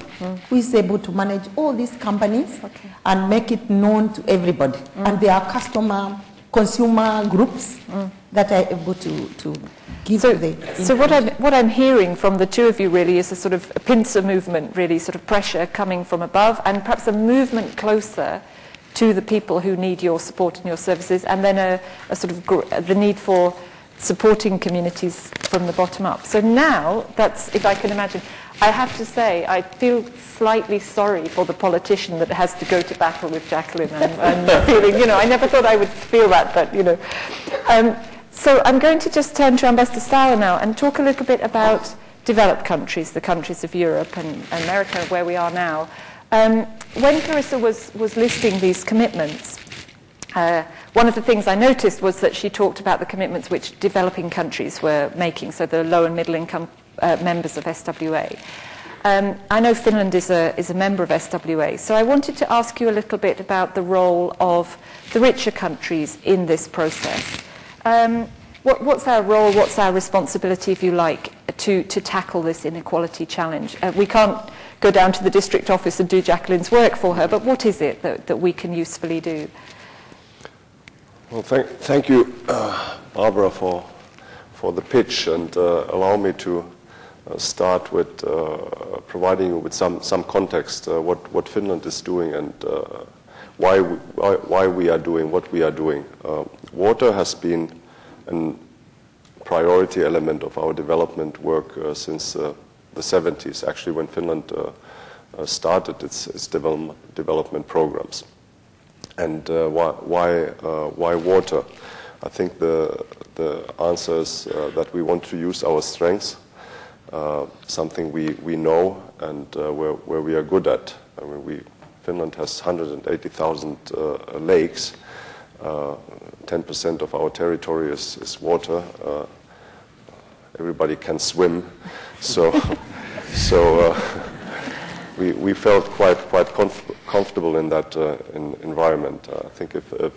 who is able to manage all these companies and make it known to everybody. And there are consumer groups that are able to give to the... So what I'm hearing from the two of you really is a sort of a pincer movement, really, sort of pressure coming from above, and perhaps a movement closer to the people who need your support and your services, and then a sort of the need for supporting communities from the bottom up. So now, that's, if I can imagine, I have to say, I feel slightly sorry for the politician that has to go to battle with Jacqueline. I'm feeling, I never thought I would feel that, but, So I'm going to just turn to Ambassador Sauer now and talk a little bit about developed countries, the countries of Europe and America, where we are now. When Clarissa was listing these commitments, one of the things I noticed was that she talked about the commitments which developing countries were making, so the low and middle income members of SWA. I know Finland is a member of SWA, so I wanted to ask you a little bit about the role of the richer countries in this process. What's our role, what's our responsibility, if you like, to tackle this inequality challenge? We can't go down to the district office and do Jacqueline's work for her, but what is it that we can usefully do? Well, thank you, Barbara, for the pitch, and allow me to start with providing you with some context, what Finland is doing and why we are doing what we are doing. Water has been a priority element of our development work since the 70s, actually, when Finland started its development programs. And why water? I think the answer is that we want to use our strengths, something we know and where we are good at. I mean, Finland has 180,000 lakes. 10% of our territory is water. Everybody can swim, so we felt quite comfortable in that environment. I think if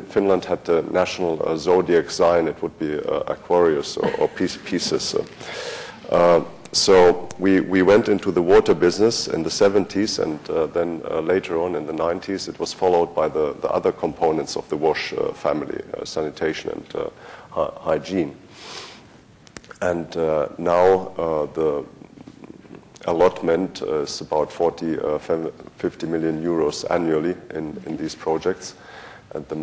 Finland had the national zodiac sign, it would be Aquarius or Pisces. So we went into the water business in the 70s, and then later on in the 90s, it was followed by the other components of the WASH family, sanitation and hygiene. And now the allotment is about 50 million euros annually in these projects. And the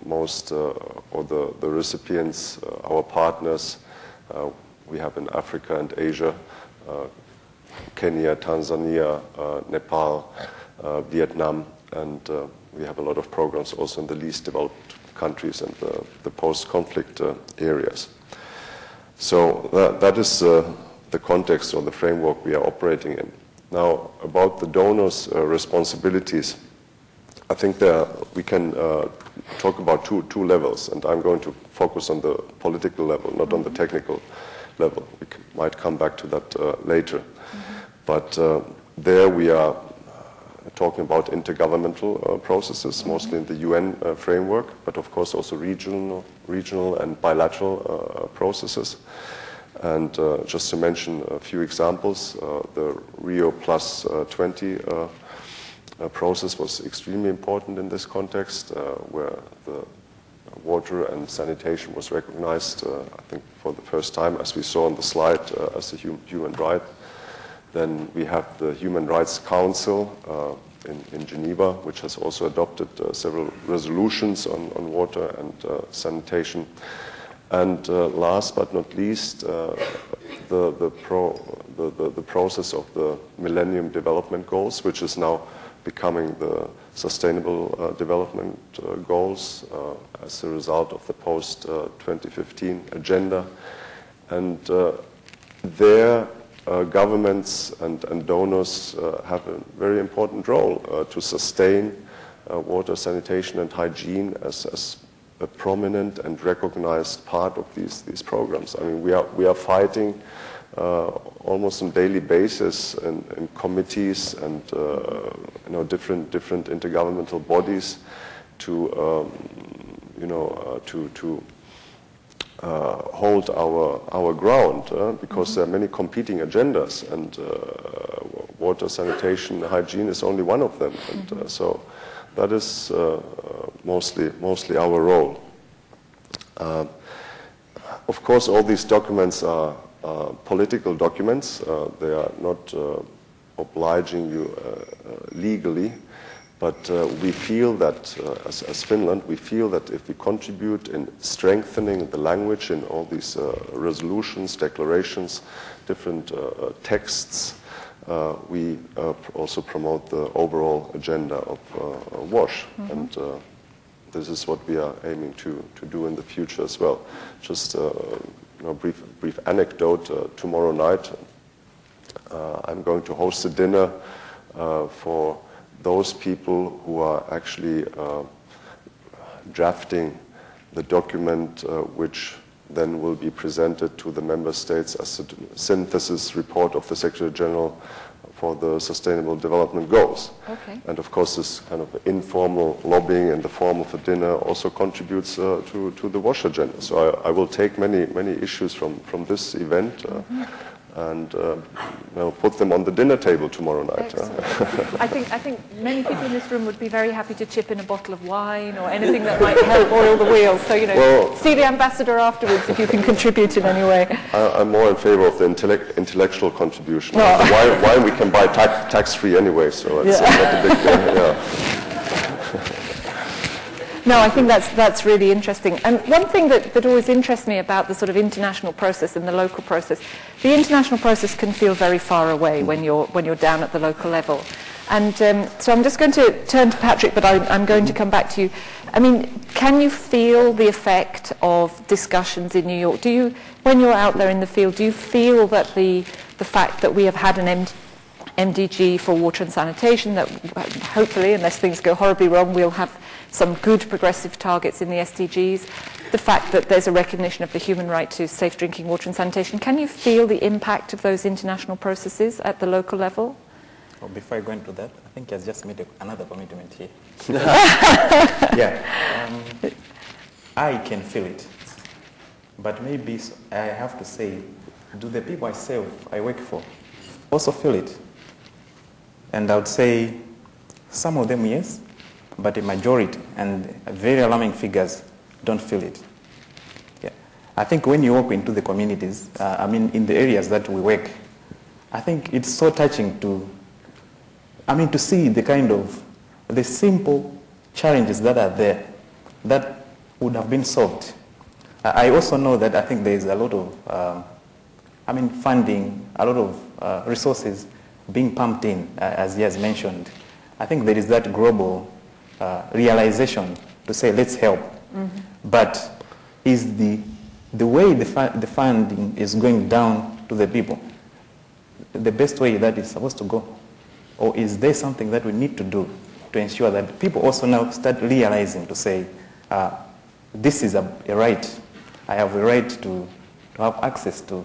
most, or the recipients, our partners, we have in Africa and Asia, Kenya, Tanzania, Nepal, Vietnam, and we have a lot of programs also in the least developed countries and the post-conflict areas. So that is the context or the framework we are operating in. Now, about the donors' responsibilities, I think we can talk about two levels, and I'm going to focus on the political level, not on the technical level. We might come back to that later. But there we are talking about intergovernmental processes, mostly in the UN framework, but of course also regional and bilateral processes. And just to mention a few examples, the Rio Plus 20 process was extremely important in this context, where the water and sanitation was recognized, I think, for the first time, as we saw on the slide, as a human right. Then we have the Human Rights Council in Geneva, which has also adopted several resolutions on water and sanitation. And last but not least, the process of the Millennium Development Goals, which is now becoming the Sustainable Development Goals as a result of the post-2015 agenda. And there, governments and donors have a very important role to sustain water, sanitation, and hygiene as a prominent and recognized part of these programs. I mean, we are fighting almost on a daily basis in committees and different intergovernmental bodies to hold our ground because there are many competing agendas, and water, sanitation, hygiene is only one of them, and so that is mostly our role. Of course, all these documents are political documents. They are not obliging you legally, but we feel that, as Finland, we feel that if we contribute in strengthening the language in all these resolutions, declarations, different texts, we also promote the overall agenda of WASH. And this is what we are aiming to do in the future as well. Just brief anecdote. Tomorrow night, I'm going to host a dinner for those people who are actually drafting the document which then will be presented to the member states as a synthesis report of the Secretary General for the Sustainable Development Goals. Okay. And of course, this kind of informal lobbying in the form of a dinner also contributes to the WASH agenda. So I will take many issues from this event and put them on the dinner table tomorrow night. I think many people in this room would be very happy to chip in a bottle of wine or anything that might help oil the wheels. So, see the ambassador afterwards if you can contribute in any way. I'm more in favor of the intellectual contribution. Wine we can buy tax-free anyway, so it's not a big deal. Yeah. No, I think that's really interesting. And one thing that always interests me about the sort of international process and the local process, the international process can feel very far away when you're down at the local level. And so I'm just going to turn to Patrick, but I'm going to come back to you. I mean, can you feel the effect of discussions in New York? When you're out there in the field, do you feel that the fact that we have had an MDG for water and sanitation, that hopefully, unless things go horribly wrong, we'll have some good progressive targets in the SDGs, the fact that there's a recognition of the human right to safe drinking water and sanitation, can you feel the impact of those international processes at the local level? Well, before I go into that, I think I've just made another commitment here. Yeah, I can feel it, but maybe I have to say, do the people I work for also feel it? And I would say some of them, yes, but a majority and very alarming figures don't feel it. Yeah. I think when you walk into the communities, in the areas that we work, I think it's so touching to see the simple challenges that are there that would have been solved. I also know that I think there is a lot of funding, a lot of resources being pumped in, as he has mentioned. I think there is that global realization to say, let's help. But is the way the funding is going down to the people the best way that is supposed to go? Or is there something that we need to do to ensure that people also now start realizing to say, this is a right. I have a right to have access to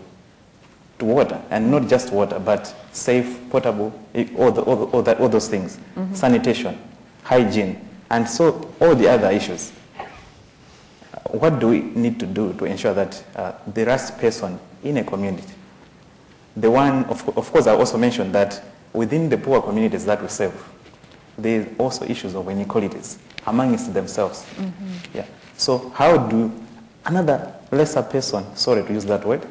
water, and not just water, but safe, potable, all those things, sanitation, hygiene, and so all the other issues. What do we need to do to ensure that the last person in a community, the one, of course, I also mentioned that within the poor communities that we serve, there are also issues of inequalities amongst themselves. Yeah. So how do another lesser person, sorry to use that word,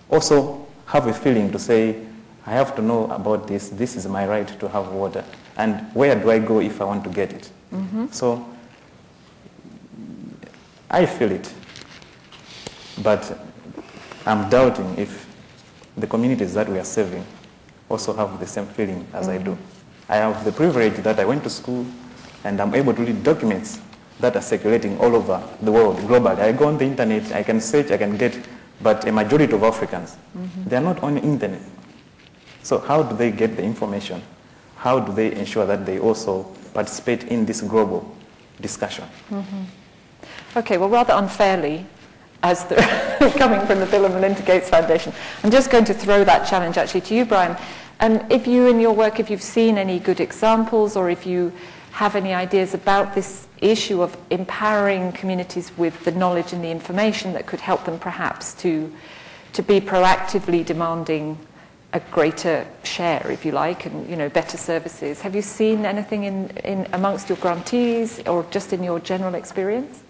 also have a feeling to say, I have to know about this, this is my right to have water, and where do I go if I want to get it? So I feel it, but I'm doubting if the communities that we are serving also have the same feeling as I do. I have the privilege that I went to school and I'm able to read documents that are circulating all over the world, globally. I go on the internet, I can search, I can get, but a majority of Africans, they are not on the internet. So how do they get the information? How do they ensure that they also participate in this global discussion? Okay, well, rather unfairly, as coming from the Bill and Melinda Gates Foundation, I'm just going to throw that challenge actually to you, Brian. If you, in your work, if you've seen any good examples, or if you have any ideas about this issue of empowering communities with the knowledge and the information that could help them perhaps to be proactively demanding a greater share, if you like, and better services. Have you seen anything in amongst your grantees or just in your general experience?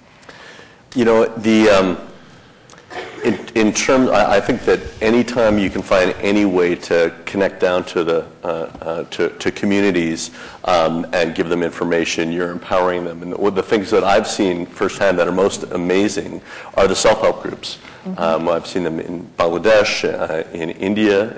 In terms, I think that anytime you can find any way to connect down to to communities and give them information, you're empowering them. And the things that I've seen firsthand that are most amazing are the self-help groups. I've seen them in Bangladesh, in India,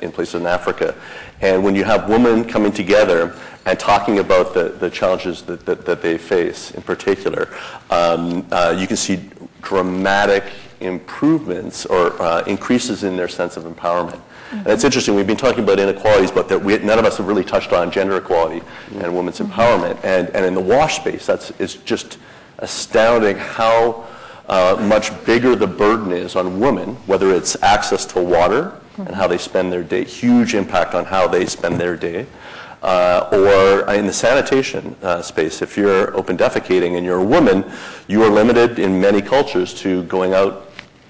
in places in Africa. And when you have women coming together and talking about the challenges that they face in particular, you can see dramatic improvements or increases in their sense of empowerment. And it's interesting, we've been talking about inequalities, but none of us have really touched on gender equality and women's empowerment. And in the WASH space, it's just astounding how much bigger the burden is on women, whether it's access to water and how they spend their day, huge impact on how they spend their day, or in the sanitation space. If you're open defecating and you're a woman, you are limited in many cultures to going out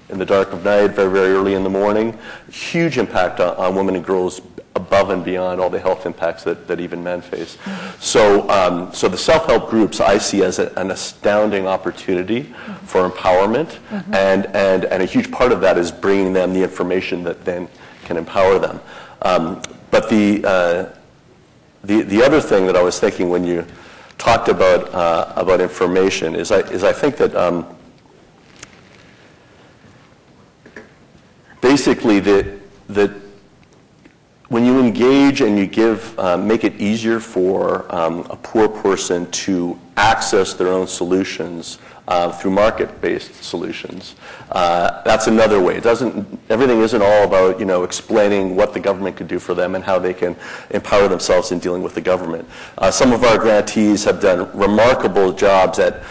in the dark of night, very, very early in the morning. Huge impact on women and girls above and beyond all the health impacts that even men face. So the self-help groups I see as an astounding opportunity for empowerment, and a huge part of that is bringing them the information that then can empower them. But the other thing that I was thinking when you talked about information is I think that basically that when you engage and you make it easier for a poor person to access their own solutions through market-based solutions, that's another way. Everything isn't all about explaining what the government could do for them and how they can empower themselves in dealing with the government. Some of our grantees have done remarkable jobs at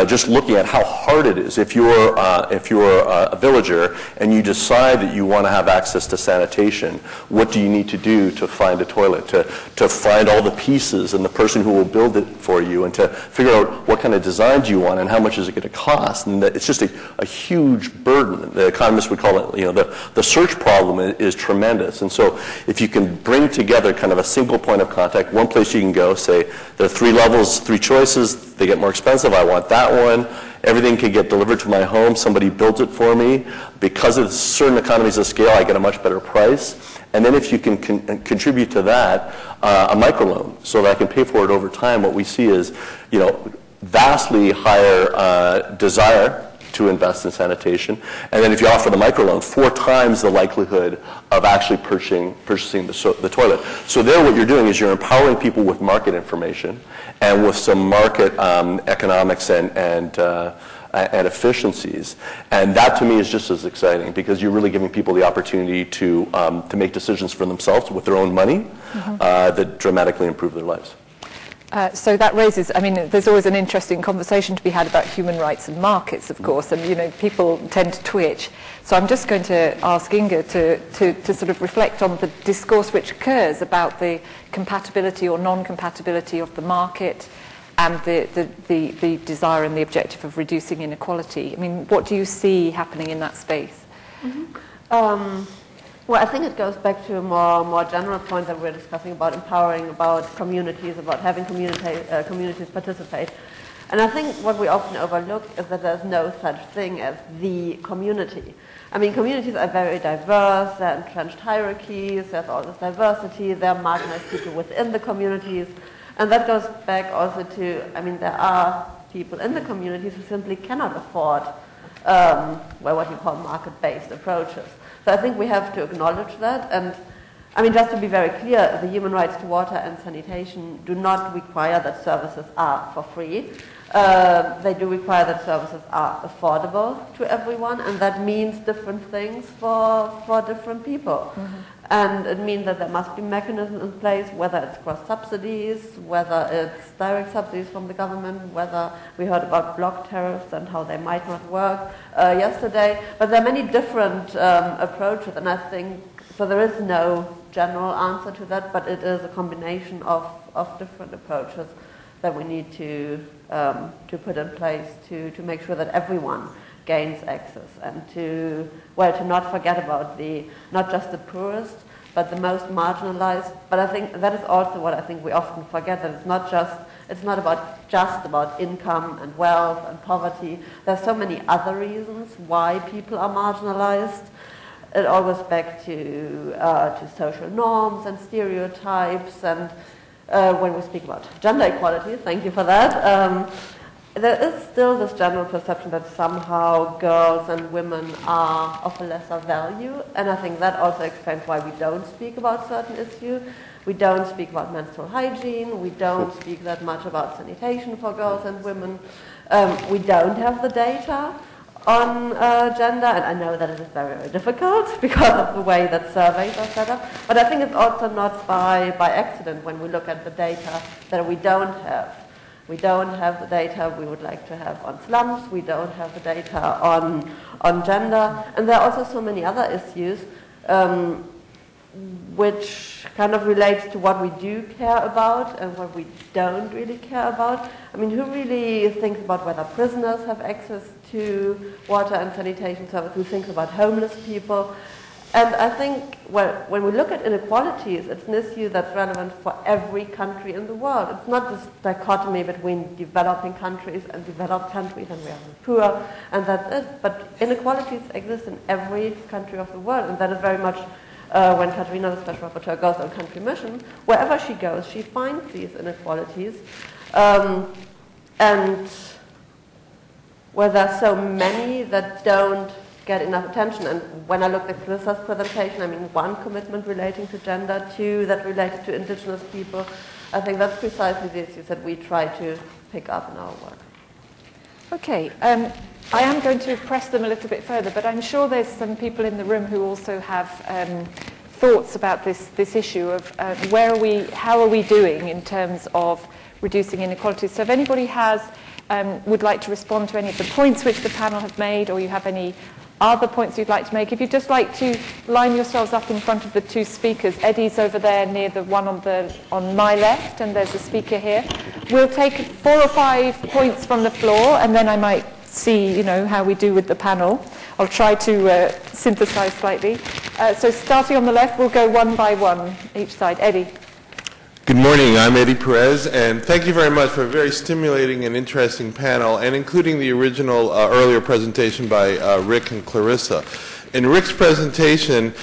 just looking at how hard it is. If you're a villager and you decide that you want to have access to sanitation, what do you need to do to find a toilet, to find all the pieces and the person who will build it for you, and to figure out what kind of design do you want and how much is it going to cost? And it's just a huge burden. The economists would call it, the search problem is tremendous. And so if you can bring together kind of a single point of contact, one place you can go, say there are 3 levels, 3 choices, they get more expensive, I want that one. Everything can get delivered to my home, somebody builds it for me. Because of certain economies of scale, I get a much better price. And then if you can contribute to that, a microloan, so that I can pay for it over time, what we see is, vastly higher desire to invest in sanitation. And then if you offer the microloan, 4 times the likelihood of actually purchasing the toilet. So there what you're doing is you're empowering people with market information and with some market economics and efficiencies. And that to me is just as exciting because you're really giving people the opportunity to make decisions for themselves with their own money that dramatically improve their lives. So that raises, I mean, there's always an interesting conversation to be had about human rights and markets, of course, and, you know, people tend to twitch. So I'm just going to ask Inga to sort of reflect on the discourse which occurs about the compatibility or non-compatibility of the market and the desire and the objective of reducing inequality. I mean, what do you see happening in that space? Well, I think it goes back to a more general point that we're discussing about empowering, about communities, about having communities participate. And I think what we often overlook is that there's no such thing as the community. I mean, communities are very diverse, there are entrenched hierarchies, there's all this diversity, there are marginalized people within the communities. And that goes back also to, I mean, there are people in the communities who simply cannot afford what you call market-based approaches. So I think we have to acknowledge that. And I mean, just to be very clear, the human rights to water and sanitation do not require that services are for free. They do require that services are affordable to everyone, and that means different things for different people. And it means that there must be mechanisms in place, whether it's cross-subsidies, whether it's direct subsidies from the government, whether we heard about block tariffs and how they might not work yesterday. But there are many different approaches, and I think, so there is no general answer to that, but it is a combination of different approaches that we need to put in place to make sure that everyone gains access, and to not forget about not just the poorest, but the most marginalized. But I think that is also what I think we often forget, that it's not just about income and wealth and poverty. There's so many other reasons why people are marginalized. It all goes back to social norms and stereotypes, and when we speak about gender equality, thank you for that, there is still this general perception that somehow girls and women are of a lesser value, and I think that also explains why we don't speak about certain issues. We don't speak about menstrual hygiene, we don't speak that much about sanitation for girls and women. We don't have the data on gender, and I know that it is very, very difficult because of the way that surveys are set up, but I think it's also not by accident when we look at the data that we don't have. We don't have the data we would like to have on slums, we don't have the data on gender, and there are also so many other issues which kind of relates to what we do care about and what we don't really care about. I mean, who really thinks about whether prisoners have access to water and sanitation service? Who thinks about homeless people? And I think, well, when we look at inequalities, it's an issue that's relevant for every country in the world. It's not this dichotomy between developing countries and developed countries, and we are poor, and that's it. But inequalities exist in every country of the world, and that is very much when Katarina, the Special Rapporteur, goes on country mission. Wherever she goes, she finds these inequalities. And where there are so many that don't get enough attention. And when I looked at Clarissa's presentation, I mean, one commitment relating to gender, two that related to indigenous people. I think that's precisely the issues that we try to pick up in our work. Okay, I am going to press them a little bit further, but I'm sure there's some people in the room who also have thoughts about this issue of how are we doing in terms of reducing inequalities. So if anybody would like to respond to any of the points which the panel have made, or you have any other points you'd like to make, if you'd just like to line yourselves up in front of the two speakers. Eddie's over there near the one on my left, and there's a speaker here. We'll take 4 or 5 points from the floor, and then I might see, how we do with the panel. I'll try to synthesize slightly. So starting on the left, we'll go one by one each side. Eddie. Good morning, I'm Eddie Perez, and thank you very much for a very stimulating and interesting panel, and including the original earlier presentation by Rick and Clarissa. In Rick's presentation,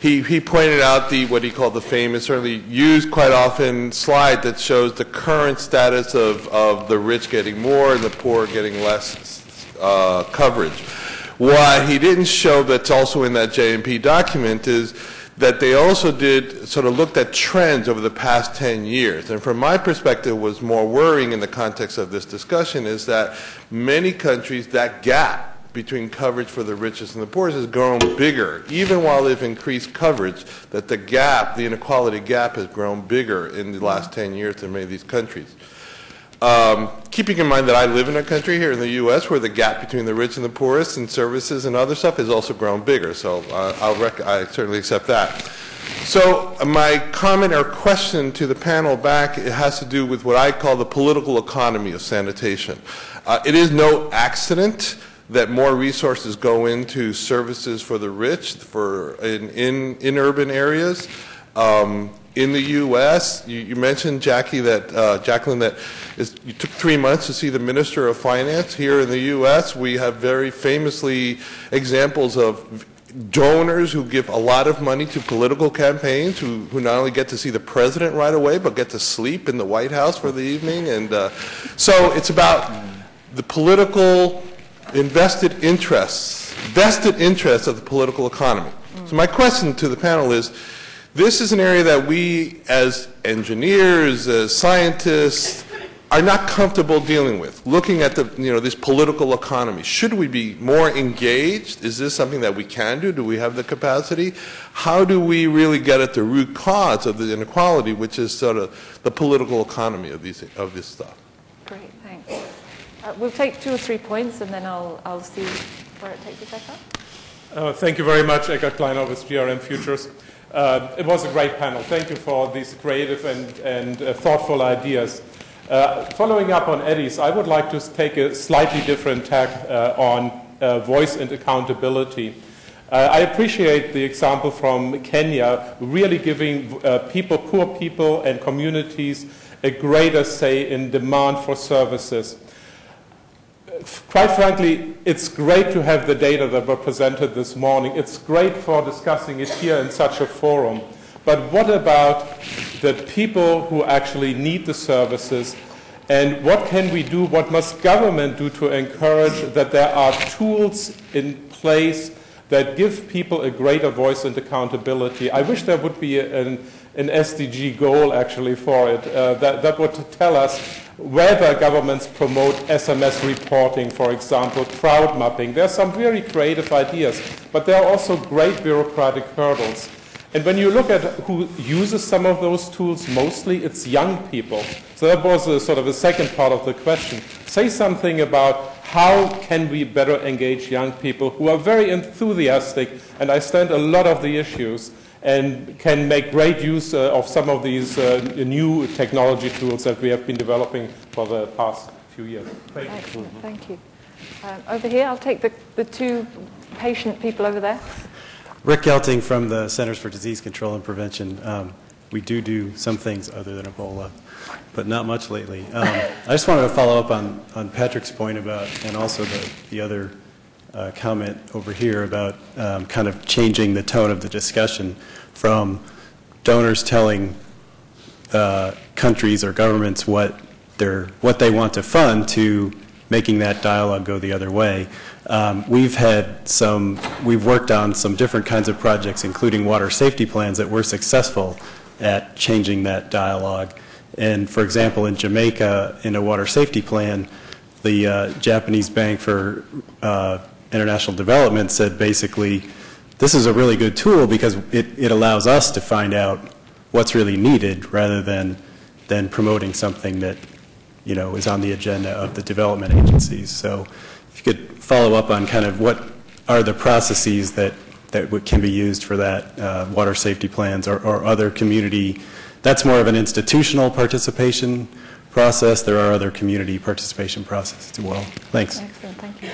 he pointed out what he called the famous, certainly used quite often, slide that shows the current status of the rich getting more and the poor getting less coverage. What he didn't show that's also in that JMP document is that they also did sort of looked at trends over the past 10 years. And from my perspective, what's more worrying in the context of this discussion is that many countries, that gap between coverage for the richest and the poorest has grown bigger. Even while they've increased coverage, that the gap, the inequality gap, has grown bigger in the last 10 years in many of these countries. Keeping in mind that I live in a country here in the U.S. where the gap between the rich and the poorest in services and other stuff has also grown bigger, so I certainly accept that. So my comment or question to the panel back, it has to do with what I call the political economy of sanitation. It is no accident that more resources go into services for the rich in urban areas. In the U.S., you mentioned, Jacqueline, that you took 3 months to see the Minister of Finance. Here in the U.S., we have very famously examples of donors who give a lot of money to political campaigns who not only get to see the president right away, but get to sleep in the White House for the evening. And so it's about the political vested interests of the political economy. So my question to the panel is, this is an area that we as engineers, as scientists, are not comfortable dealing with, looking at this political economy. Should we be more engaged? Is this something that we can do? Do we have the capacity? How do we really get at the root cause of the inequality, which is sort of the political economy of this stuff? Great, thanks. We'll take 2 or 3 points, and then I'll see where it takes us back. Thank you very much, Eckhard Kleiner with GRM Futures. It was a great panel. Thank you for these creative and thoughtful ideas. Following up on Eddie's, I would like to take a slightly different tack on voice and accountability. I appreciate the example from Kenya, really giving poor people and communities a greater say in demand for services. Quite frankly, it's great to have the data that were presented this morning. It's great for discussing it here in such a forum. But what about the people who actually need the services? And what can we do, what must government do to encourage that there are tools in place that give people a greater voice and accountability? I wish there would be an SDG goal actually for it that would tell us whether governments promote SMS reporting, for example, crowd mapping. There are some very creative ideas, but there are also great bureaucratic hurdles. And when you look at who uses some of those tools, mostly it's young people. So that was sort of a second part of the question. Say something about how can we better engage young people who are very enthusiastic and understand a lot of the issues and can make great use of some of these new technology tools that we have been developing for the past few years. Thank you. Excellent, thank you. Over here, I'll take the 2 patient people over there. Rick Gelting from the Centers for Disease Control and Prevention. We do some things other than Ebola, but not much lately. I just wanted to follow up on Patrick's point about, and also the other comment over here about kind of changing the tone of the discussion from donors telling countries or governments what they want to fund to making that dialogue go the other way. We've worked on some different kinds of projects, including water safety plans, that were successful at changing that dialogue. And for example, in Jamaica, in a water safety plan, the Japanese Bank for International Development said basically, this is a really good tool because it allows us to find out what's really needed rather than promoting something that is on the agenda of the development agencies. So if you could follow up on kind of what are the processes that can be used for that, water safety plans or other community. That's more of an institutional participation process. There are other community participation processes as well. Thanks. Excellent, thank you.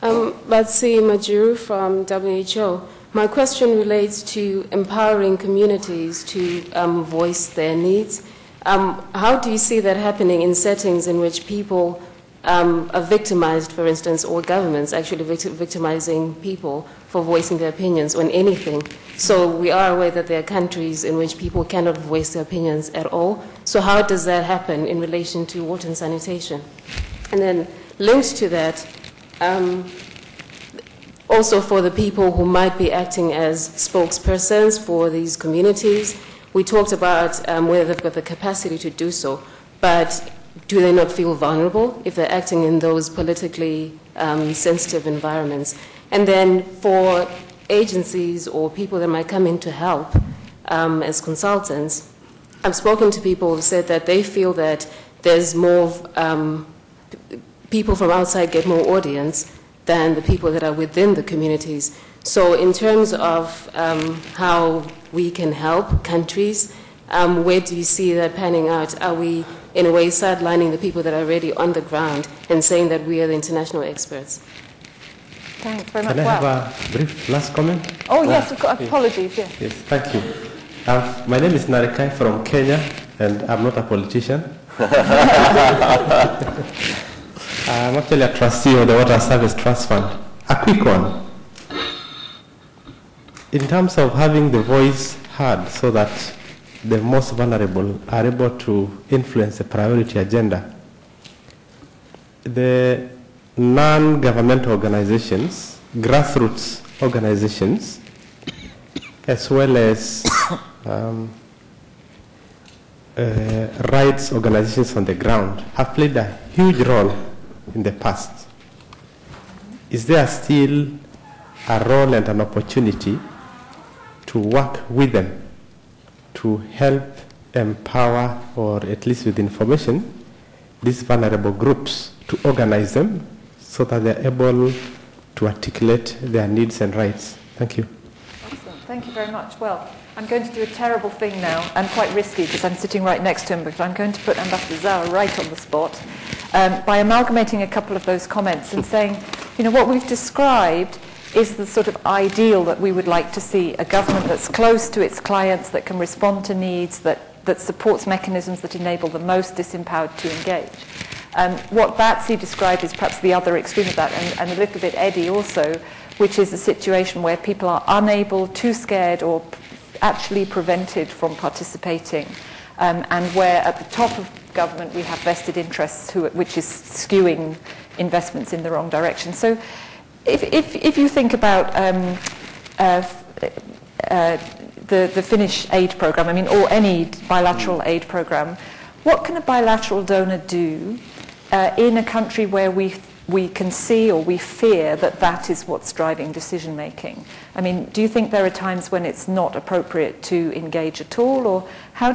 Batsi Majuru from WHO. My question relates to empowering communities to voice their needs. How do you see that happening in settings in which people are victimized, for instance, or governments actually victimizing people for voicing their opinions on anything? So we are aware that there are countries in which people cannot voice their opinions at all. So how does that happen in relation to water and sanitation? And then linked to that, also for the people who might be acting as spokespersons for these communities, we talked about whether they've got the capacity to do so, but do they not feel vulnerable if they're acting in those politically sensitive environments? And then for agencies or people that might come in to help as consultants, I've spoken to people who said that they feel that there's more, people from outside get more audience than the people that are within the communities. So in terms of how we can help countries, where do you see that panning out? Are we, in a way, sidelining the people that are already on the ground and saying that we are the international experts? Thanks very much. Can I have a brief last comment? Oh, yes, of course. Apologies, yes. Yes, thank you. My name is Narikai from Kenya, and I'm not a politician. I'm actually a trustee of the Water Service Trust Fund. A quick one. In terms of having the voice heard so that the most vulnerable are able to influence the priority agenda, the non-governmental organizations, grassroots organizations, as well as rights organizations on the ground have played a huge role in the past. Is there still a role and an opportunity to work with them to help empower, or at least with information, these vulnerable groups, to organize them so that they're able to articulate their needs and rights? Thank you. Excellent. Thank you very much. Well, I'm going to do a terrible thing now, and quite risky because I'm sitting right next to him, but I'm going to put Ambassador Sauer right on the spot by amalgamating a couple of those comments and saying, you know, what we've described is the sort of ideal that we would like to see, a government that's close to its clients, that can respond to needs, that supports mechanisms that enable the most disempowered to engage. What Batsy described is perhaps the other extreme of that, and a little bit Eddie also, which is a situation where people are unable, too scared, or actually prevented from participating, and where at the top of government we have vested interests which is skewing investments in the wrong direction. So if you think about the Finnish aid program, I mean, or any bilateral aid program, what can a bilateral donor do in a country where we can see or we fear that that is what's driving decision making? I mean, do you think there are times when it's not appropriate to engage at all, or how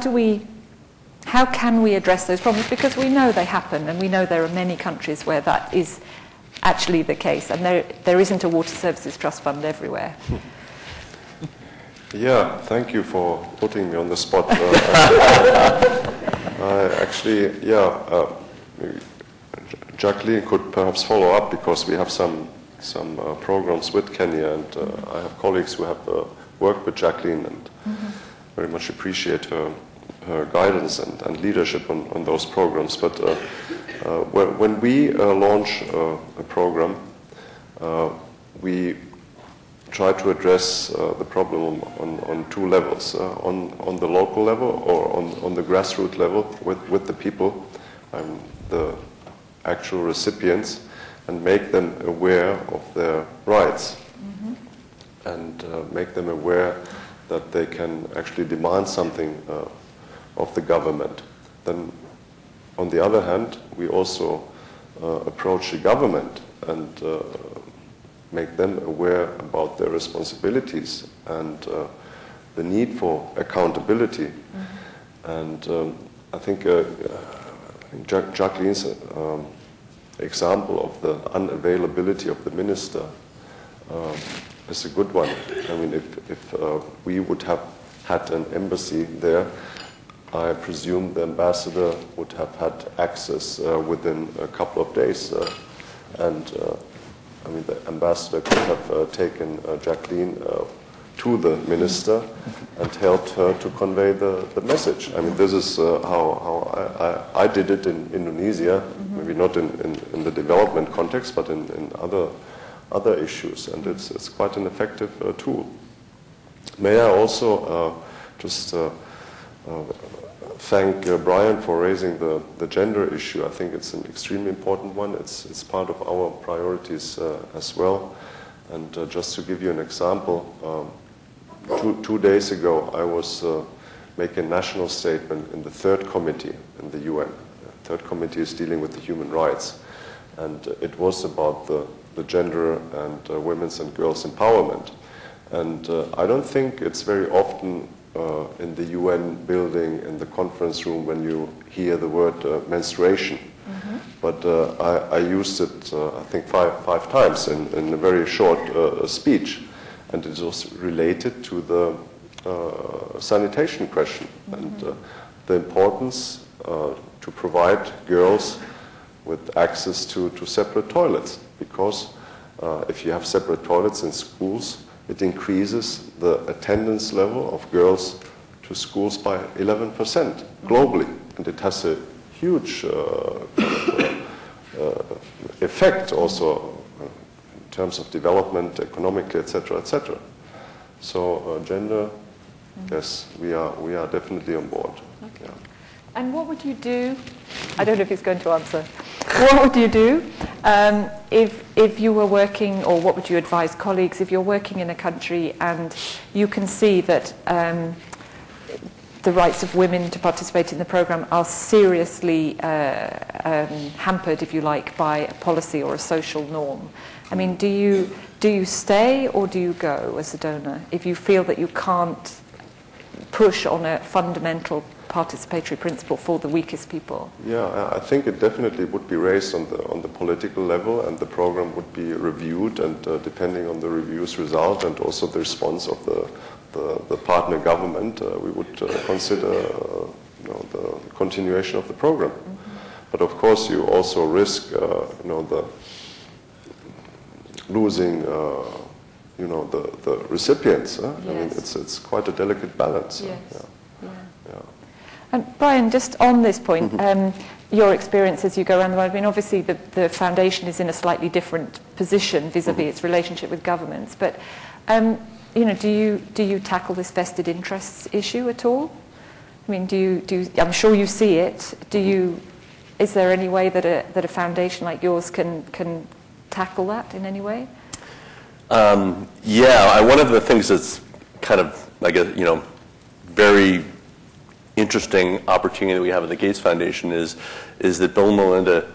can we address those problems? Because we know they happen, and we know there are many countries where that is actually the case, and there isn't a water services trust fund everywhere. Yeah, thank you for putting me on the spot. Jacqueline could perhaps follow up, because we have some programs with Kenya, and I have colleagues who have worked with Jacqueline, and very much appreciate her guidance and leadership on those programs. But when we launch a program, we try to address the problem on two levels, on the local level or on the grassroots level with the people, the actual recipients, and make them aware of their rights, and make them aware that they can actually demand something of the government. Then, on the other hand, we also approach the government and make them aware about their responsibilities and the need for accountability. And I think Jacqueline's example of the unavailability of the minister is a good one. I mean, if we would have had an embassy there, I presume the ambassador would have had access within a couple of days. And I mean, the ambassador could have taken Jacqueline to the minister and helped her to convey the message. I mean, this is how I did it in Indonesia, maybe not in the development context, but in other issues, and it's quite an effective tool. May I also just thank Brian for raising the gender issue. I think it's an extremely important one. It's part of our priorities as well. And just to give you an example, two days ago I was making a national statement in the third committee in the UN. The third committee is dealing with the human rights. And it was about the gender and women's and girls' empowerment. And I don't think it's very often in the UN building, in the conference room, when you hear the word menstruation. Mm-hmm. But I used it, I think, five times in a very short speech. And it was related to the sanitation question. Mm-hmm. And the importance to provide girls with access to separate toilets. Because if you have separate toilets in schools, it increases the attendance level of girls to schools by 11% globally. And it has a huge effect also in terms of development, economically, etc., etc. So gender, yes, we are definitely on board. Okay. Yeah. And what would you do? I don't know if he's going to answer. What would you do if you were working, or what would you advise colleagues if you're working in a country and you can see that the rights of women to participate in the program are seriously hampered, if you like, by a policy or a social norm? I mean, do you stay or do you go as a donor if you feel that you can't push on a fundamental participatory principle for the weakest people? Yeah, I think it definitely would be raised on the political level, and the program would be reviewed, and depending on the review's result and also the response of the partner government, we would consider the continuation of the program. Mm-hmm. But of course, you also risk the losing the recipients. Yes. I mean, it's quite a delicate balance. Yes. Yeah. And Brian, just on this point, your experience as you go around the world, I mean, obviously the foundation is in a slightly different position vis-a-vis its relationship with governments, but do you tackle this vested interests issue at all? I mean, do you I'm sure you see it. Is there any way that a foundation like yours can tackle that in any way? One of the things that's kind of, I guess, very interesting opportunity that we have at the Gates Foundation is that Bill and Melinda,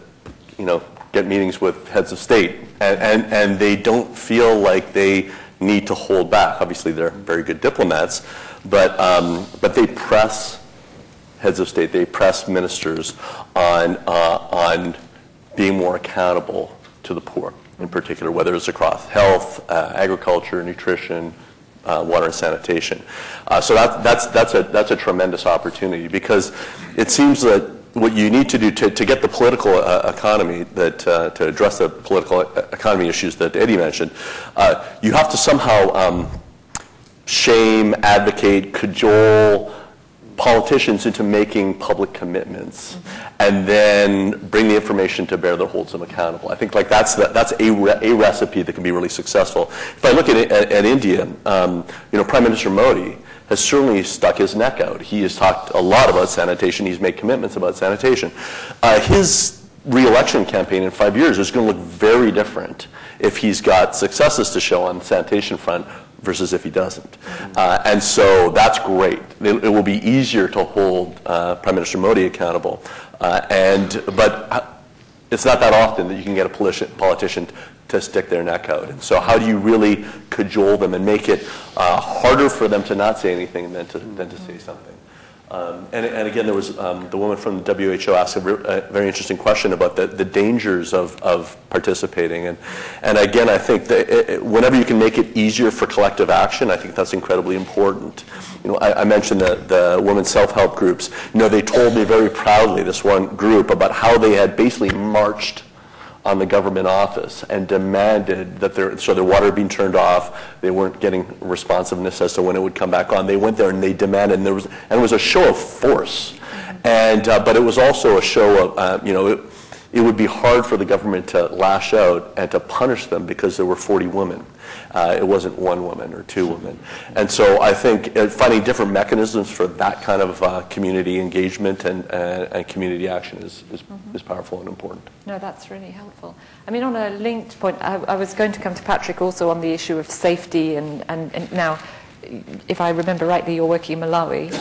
get meetings with heads of state, and they don't feel like they need to hold back. Obviously, they're very good diplomats, but they press heads of state, they press ministers on being more accountable to the poor, in particular, whether it's across health, agriculture, nutrition, water and sanitation. So that's a tremendous opportunity, because it seems that what you need to do to get the political economy, to address the political economy issues that Eddie mentioned, you have to somehow shame, advocate, cajole politicians into making public commitments, and then bring the information to bear that holds them accountable. I think that's a recipe that can be really successful. If I look at India, Prime Minister Modi has certainly stuck his neck out. He has talked a lot about sanitation. He's made commitments about sanitation. His re-election campaign in 5 years is going to look very different if he's got successes to show on the sanitation front versus if he doesn't. And so that's great. It will be easier to hold Prime Minister Modi accountable. But it's not that often that you can get a politician to stick their neck out. And so how do you really cajole them and make it harder for them to not say anything than to say something? And again, there was the woman from the WHO asked a very interesting question about the dangers of participating. And again, I think that whenever you can make it easier for collective action, I think that's incredibly important. I mentioned the women's self-help groups. They told me very proudly, this one group, about how they had basically marched on the government office and demanded that their water being turned off, they weren't getting responsiveness as to when it would come back on. They went there and they demanded, and it was a show of force, but it was also a show of it would be hard for the government to lash out and to punish them because there were 40 women. It wasn't one woman or two women. And so I think finding different mechanisms for that kind of community engagement and community action is powerful and important. No, that's really helpful. I mean, on a linked point, I was going to come to Patrick also on the issue of safety, and now, if I remember rightly, you're working in Malawi.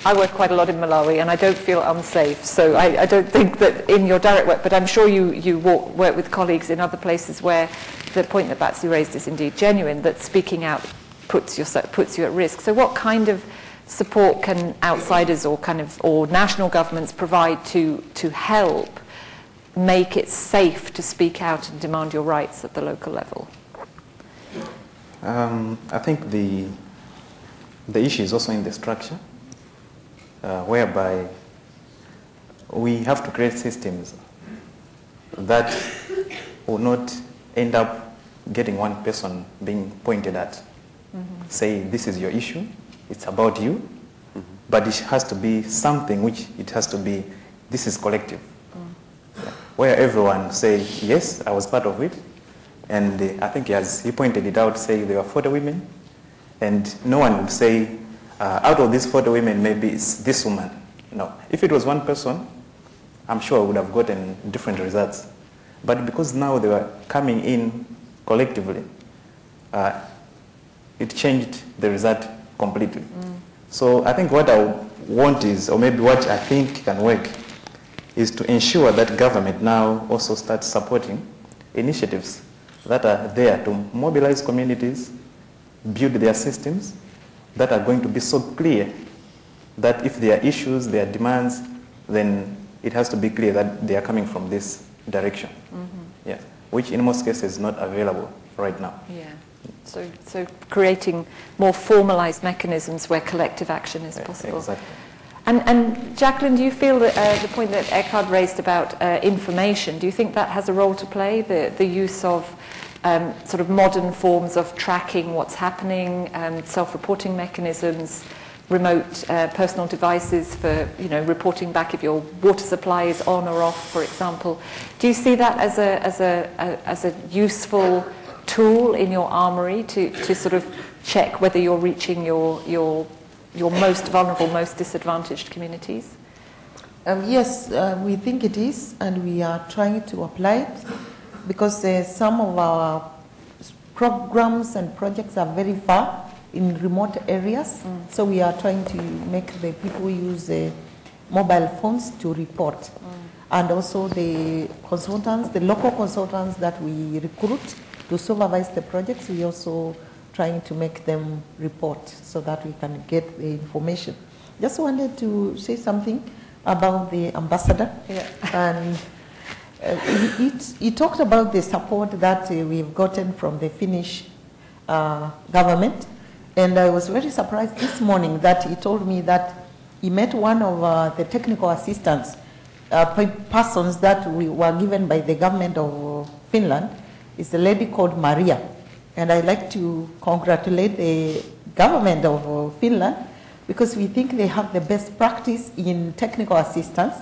I work quite a lot in Malawi, and I don't feel unsafe, so I don't think that in your direct work, but I'm sure you work with colleagues in other places where the point that Batsy raised is indeed genuine, that speaking out puts you at risk. So what kind of support can outsiders or national governments provide to help make it safe to speak out and demand your rights at the local level? I think the issue is also in the structure, whereby we have to create systems that will not end up getting one person being pointed at. Say, this is your issue, it's about you, but it has to be something which it has to be, this is collective. Where everyone say, yes, I was part of it, and I think as he pointed it out, say there were 40 women, and no one would say, out of these 40 women, maybe it's this woman. No. If it was one person, I'm sure I would have gotten different results. But because now they were coming in collectively, it changed the result completely. So I think what I want is, or maybe what I think can work, is to ensure that government now also starts supporting initiatives that are there to mobilize communities, build their systems that are going to be so clear that if there are issues, there are demands, then it has to be clear that they are coming from this direction. Yes, which in most cases is not available right now. Yeah. So creating more formalized mechanisms where collective action is possible. Exactly. And Jacqueline, do you feel that the point that Eckhard raised about information, do you think that has a role to play, the use of sort of modern forms of tracking what's happening, self-reporting mechanisms, remote personal devices for reporting back if your water supply is on or off, for example? Do you see that as a useful tool in your armory to sort of check whether you're reaching your most vulnerable, most disadvantaged communities? Yes, we think it is, and we are trying to apply it because some of our programs and projects are very far in remote areas. So we are trying to make the people use mobile phones to report. And also the consultants, the local consultants that we recruit to supervise the projects, we also trying to make them report so that we can get the information. Just wanted to say something about the ambassador. Yeah. And he talked about the support that we've gotten from the Finnish government. And I was very surprised this morning that he told me that he met one of the technical assistants, persons that we were given by the government of Finland. It's a lady called Maria. And I'd like to congratulate the government of Finland because we think they have the best practice in technical assistance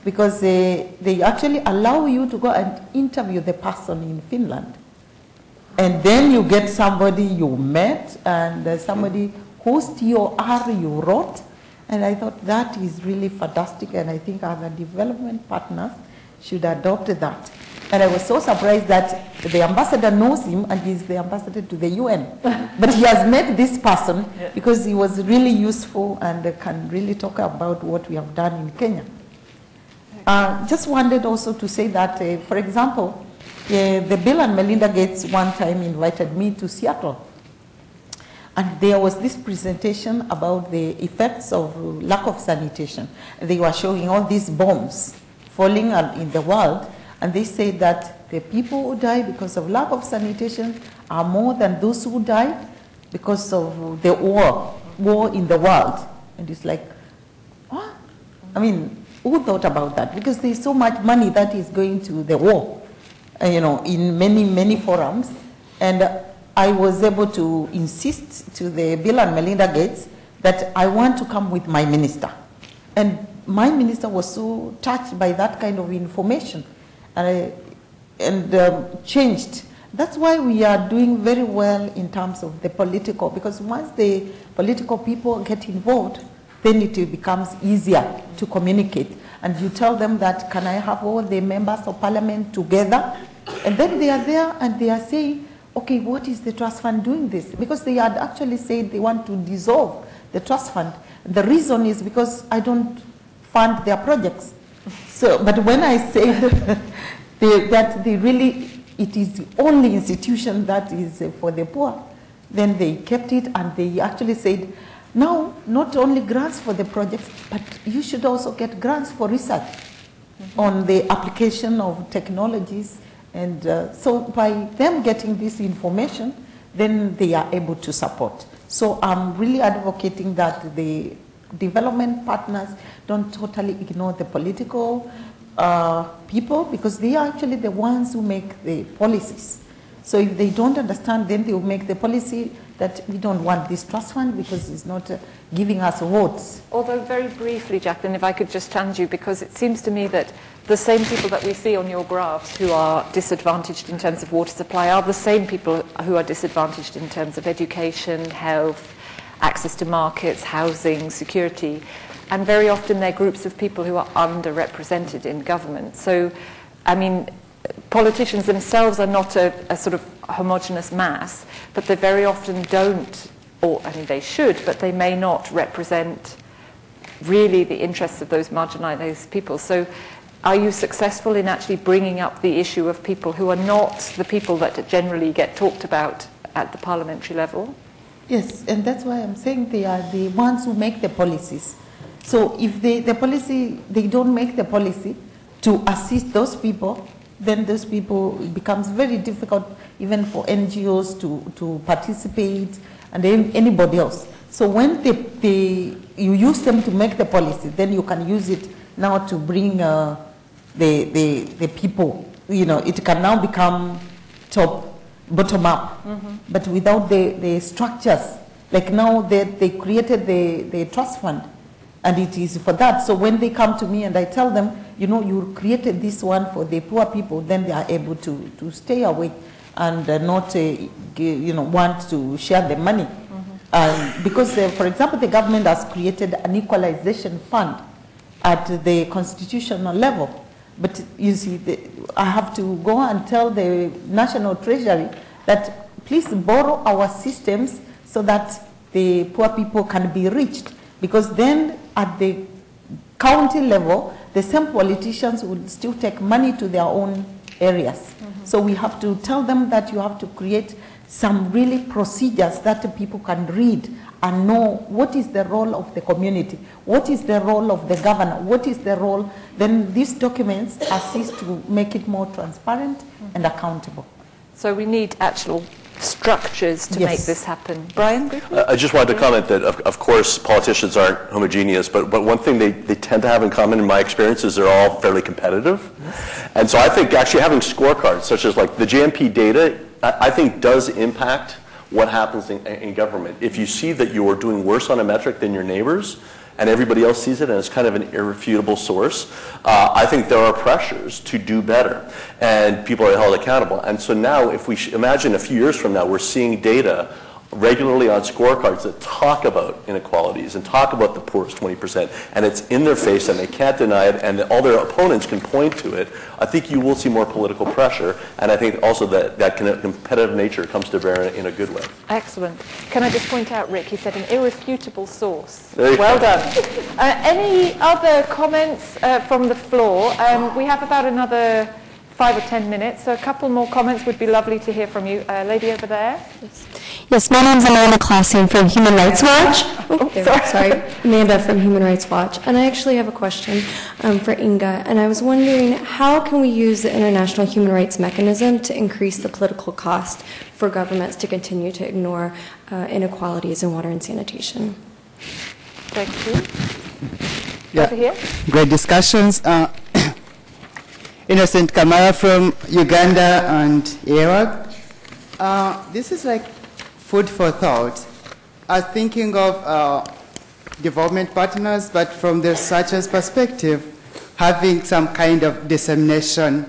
because they actually allow you to go and interview the person in Finland. And then you get somebody you met and somebody whose TOR you wrote. And I thought that is really fantastic, and I think other development partners should adopt that. And I was so surprised that the ambassador knows him and he's the ambassador to the UN. But he has met this person because he was really useful and can really talk about what we have done in Kenya. Just wanted also to say that, for example, the Bill and Melinda Gates one time invited me to Seattle. And there was this presentation about the effects of lack of sanitation. They were showing all these bombs falling in the world. And they say that the people who die because of lack of sanitation are more than those who died because of the war in the world. And it's like, what? I mean, who thought about that? Because there's so much money that is going to the war, in many, many forums. And I was able to insist to the Bill and Melinda Gates that I want to come with my minister. And my minister was so touched by that kind of information and changed. That's why we are doing very well in terms of the political, because once the political people get involved, then it becomes easier to communicate. And you tell them that, can I have all the members of parliament together? And then they are there and they are saying, okay, what is the trust fund doing this? Because they had actually said they want to dissolve the trust fund. The reason is because I don't fund their projects. So, but when I say that they really, it is the only institution that is for the poor, then they kept it and they actually said, now, not only grants for the projects, but you should also get grants for research on the application of technologies. And so by them getting this information, then they are able to support. So I'm really advocating that the development partners don't totally ignore the political people, because they are actually the ones who make the policies. So if they don't understand, then they will make the policy that we don't want this trust fund because it's not giving us votes. Although very briefly, Jacqueline, if I could just challenge you, because it seems to me that the same people that we see on your graphs who are disadvantaged in terms of water supply are the same people who are disadvantaged in terms of education, health, access to markets, housing, security. And very often they're groups of people who are underrepresented in government. So, I mean, politicians themselves are not a sort of homogenous mass, but they very often don't, or I mean they should, but they may not represent really the interests of those marginalized people. So are you successful in actually bringing up the issue of people who are not the people that generally get talked about at the parliamentary level? Yes, and that's why I'm saying they are the ones who make the policies. So if they don't make the policy to assist those people, then those people, it becomes very difficult even for NGOs to participate and anybody else. So when you use them to make the policy, then you can use it now to bring the people. You know, it can now become bottom up, but without the structures. Like now they created the trust fund, and it is for that. So when they come to me and I tell them, you know, you created this one for the poor people, then they are able to stay away and not, want to share the money. Because, for example, the government has created an equalization fund at the constitutional level. But you see, I have to go and tell the National Treasury that please borrow our systems so that the poor people can be reached. Because then at the county level, the same politicians will still take money to their own areas. So we have to tell them that you have to create some really procedures that the people can read and know what is the role of the community, what is the role of the governor, what is the role. Then these documents assist to make it more transparent and accountable. So we need actual structures to make this happen. Brian? I just wanted to comment that, of course, politicians aren't homogeneous, but one thing they tend to have in common in my experience is they're all fairly competitive. And so I think actually having scorecards, such as like the GMP data, I think does impact what happens in government. If you see that you're doing worse on a metric than your neighbors, and everybody else sees it, and it's kind of an irrefutable source, I think there are pressures to do better, and people are held accountable. And so now, if we imagine a few years from now, we're seeing data regularly on scorecards that talk about inequalities and talk about the poorest 20%, and it's in their face and they can't deny it, and all their opponents can point to it, I think you will see more political pressure, and I think also that competitive nature comes to bear in a good way. Excellent. Can I just point out, Rick, you said an irrefutable source. Well done. Any other comments from the floor? We have about another 5 or 10 minutes, so a couple more comments would be lovely to hear from you. Lady over there. Yes, my name is Amanda Classian from Human Rights Watch. Sorry, Amanda from Human Rights Watch. And I actually have a question for Inga. And I was wondering, how can we use the international human rights mechanism to increase the political cost for governments to continue to ignore inequalities in water and sanitation? Thank you. Yeah. Over here. Great discussions. Innocent Kamara from Uganda and AWAG. This is like food for thought. I was thinking of development partners, but from the researchers' perspective, having some kind of dissemination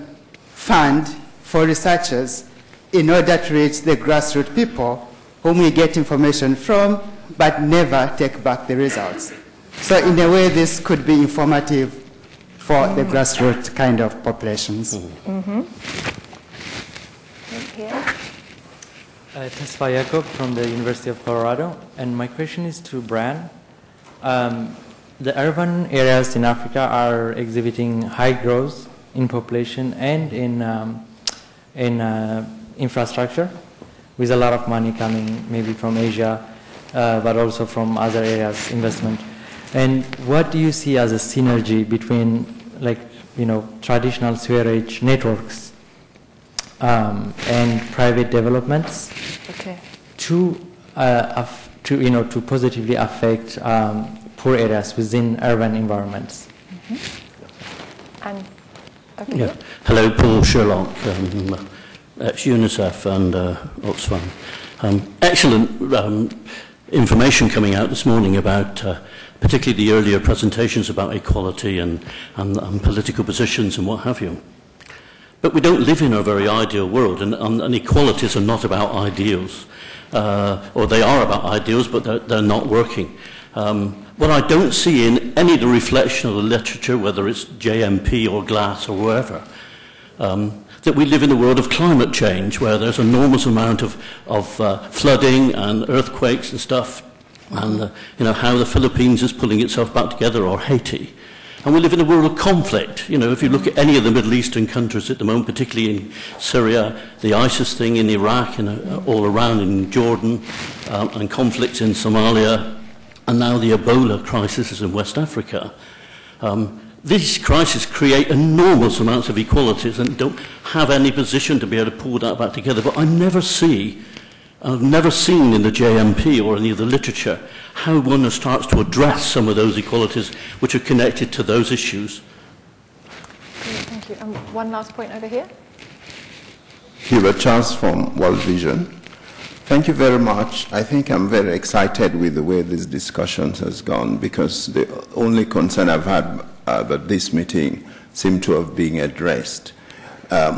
fund for researchers in order to reach the grassroots people whom we get information from, but never take back the results. So in a way, this could be informative for the grassroots kind of populations. Tesfa Jacob from the University of Colorado, and my question is to Bran. The urban areas in Africa are exhibiting high growth in population and in infrastructure, with a lot of money coming maybe from Asia, but also from other areas, investment. And what do you see as a synergy between, like, traditional sewerage networks and private developments to positively affect poor areas within urban environments? And yeah. Hello, Paul Sherlock, ex-UNICEF and Oxfam. Excellent information coming out this morning about particularly the earlier presentations about equality and political positions and what have you. But we don't live in a very ideal world, and equalities are not about ideals. Or they are about ideals, but they're not working. What I don't see in any of the reflection of the literature, whether it's JMP or Glass or wherever, that we live in a world of climate change where there's an enormous amount of flooding and earthquakes and stuff, and how the Philippines is pulling itself back together, or Haiti. And we live in a world of conflict. If you look at any of the Middle Eastern countries at the moment, particularly in Syria, the ISIS thing in Iraq, and all around in Jordan, and conflicts in Somalia, and now the Ebola crisis is in West Africa. These crises create enormous amounts of inequalities and don't have any position to be able to pull that back together. But I've never seen in the JMP or any of the literature how one starts to address some of those inequalities which are connected to those issues. Great, thank you. One last point over here. Hubert Charles from World Vision. Thank you very much. I think I'm very excited with the way this discussion has gone, because the only concern I've had about this meeting seemed to have been addressed,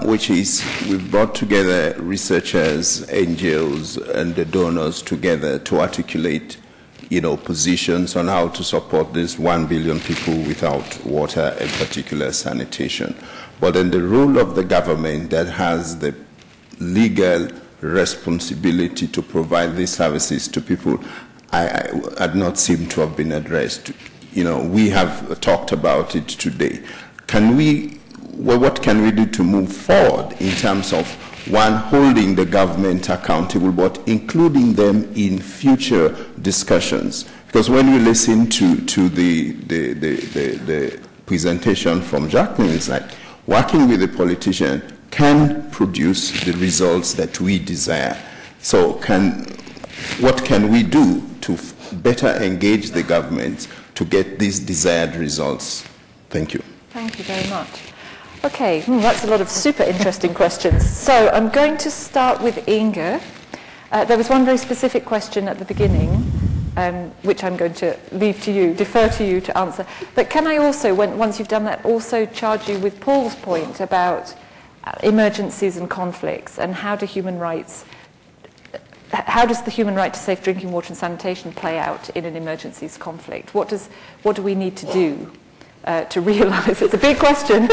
which is we've brought together researchers, NGOs, and the donors together to articulate, positions on how to support these 1 billion people without water, in particular sanitation. But then the role of the government that has the legal responsibility to provide these services to people had not seemed to have been addressed. We have talked about it today. What can we do to move forward in terms of, one, holding the government accountable, but including them in future discussions? Because when we listen to the presentation from Jacqueline, it's like working with the politician can produce the results that we desire. So what can we do to better engage the government to get these desired results? Thank you. Thank you very much. Okay, that's a lot of super interesting questions. So I'm going to start with Inga. There was one very specific question at the beginning, which I'm going to defer to you to answer. But can I also, once you've done that, also charge you with Paul's point about emergencies and conflicts, and how does the human right to safe drinking water and sanitation play out in an emergencies conflict? What do we need to do to realise? It's a big question.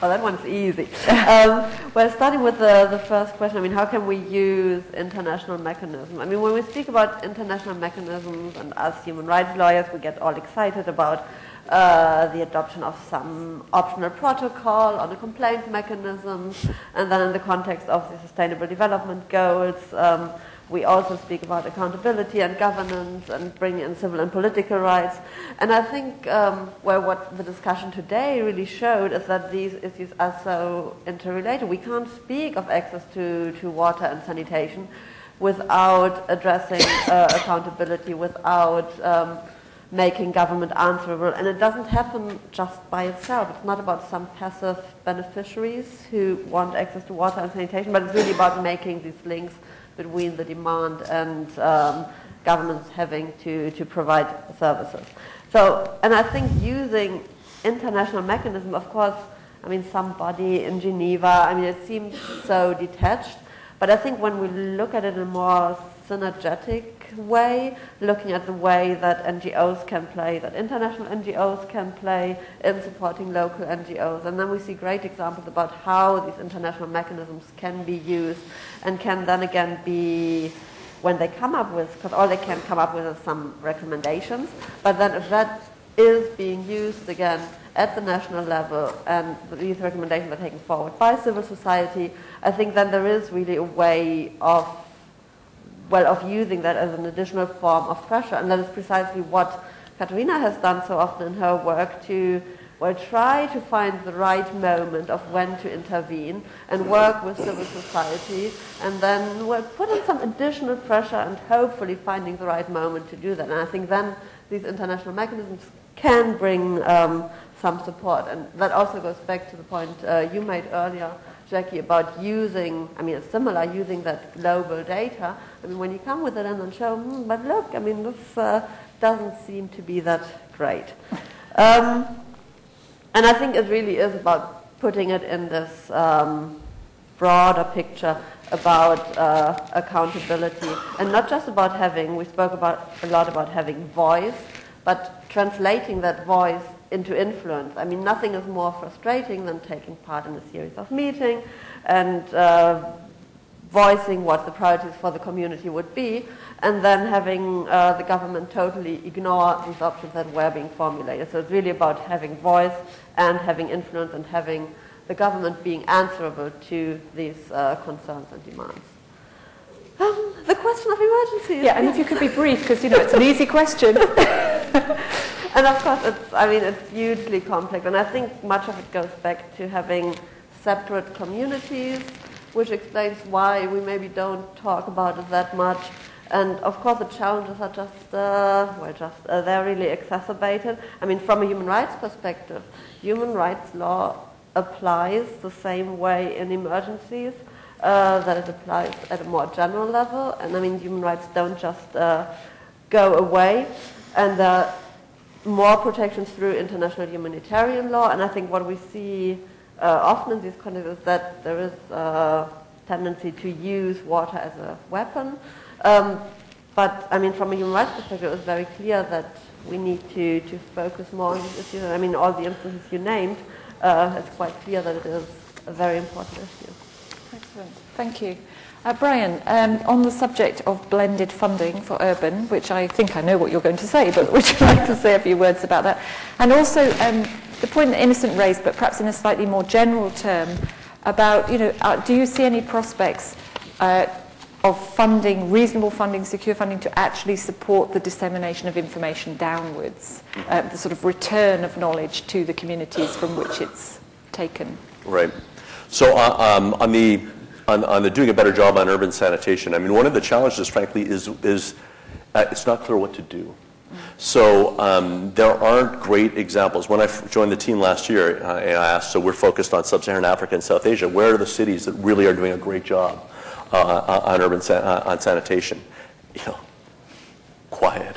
Well, that one's easy. Well, starting with the first question, how can we use international mechanisms? When we speak about international mechanisms, and as human rights lawyers, we get all excited about the adoption of some optional protocol on a complaint mechanism, and then in the context of the Sustainable Development Goals, we also speak about accountability and governance and bring in civil and political rights. And I think what the discussion today really showed is that these issues are so interrelated. We can't speak of access to water and sanitation without addressing accountability, without making government answerable. And it doesn't happen just by itself. It's not about some passive beneficiaries who want access to water and sanitation, but it's really about making these links between the demand and governments having to provide services. So, and I think using international mechanism, of course, I mean, somebody in Geneva, I mean, it seems so detached, but I think when we look at it in a more synergetic way, looking at the way that NGOs can play, that international NGOs can play in supporting local NGOs, and then we see great examples about how these international mechanisms can be used and can then again be, when they come up with, because all they can come up with is some recommendations, but then if that is being used again at the national level and these recommendations are taken forward by civil society, I think then there is really a way of, well, of using that as an additional form of pressure. And that is precisely what Katerina has done so often in her work to, well, try to find the right moment of when to intervene and work with civil society and then, well, put in some additional pressure and hopefully finding the right moment to do that. And I think then these international mechanisms can bring some support. And that also goes back to the point you made earlier, Jackie, about using, I mean, it's similar, using that global data. I mean, when you come with it and then show, but look, I mean, this doesn't seem to be that great. And I think it really is about putting it in this broader picture about accountability, and not just about having, we spoke a lot about having voice, but translating that voice into influence. I mean, nothing is more frustrating than taking part in a series of meetings and voicing what the priorities for the community would be, and then having the government totally ignore these options that were being formulated. So it's really about having voice and having influence and having the government being answerable to these concerns and demands. The question of emergencies. Yeah, and if you could be brief, because, you know, it's an easy question. And of course, it's hugely complex, and I think much of it goes back to having separate communities, which explains why we maybe don't talk about it that much. And of course, the challenges are they're really exacerbated. I mean, from a human rights perspective, human rights law applies the same way in emergencies that it applies at a more general level. And I mean, human rights don't just go away, and there are more protections through international humanitarian law. And I think what we see often in these contexts is that there is a tendency to use water as a weapon. But I mean, from a human rights perspective, it was very clear that we need to focus more on these issues. I mean, all the instances you named, it's quite clear that it is a very important issue. Excellent. Thank you. Brian, on the subject of blended funding for urban, which I think I know what you're going to say, but would you like to say a few words about that? And also the point that Innocent raised, but perhaps in a slightly more general term, about, you know, do you see any prospects of funding, reasonable funding, secure funding, to actually support the dissemination of information downwards, the sort of return of knowledge to the communities from which it's taken? Right. So on the doing a better job on urban sanitation, I mean, one of the challenges, frankly, is it's not clear what to do. So there aren't great examples. When I joined the team last year, and I asked, so we're focused on Sub-Saharan Africa and South Asia, where are the cities that really are doing a great job on urban on sanitation? You know, quiet.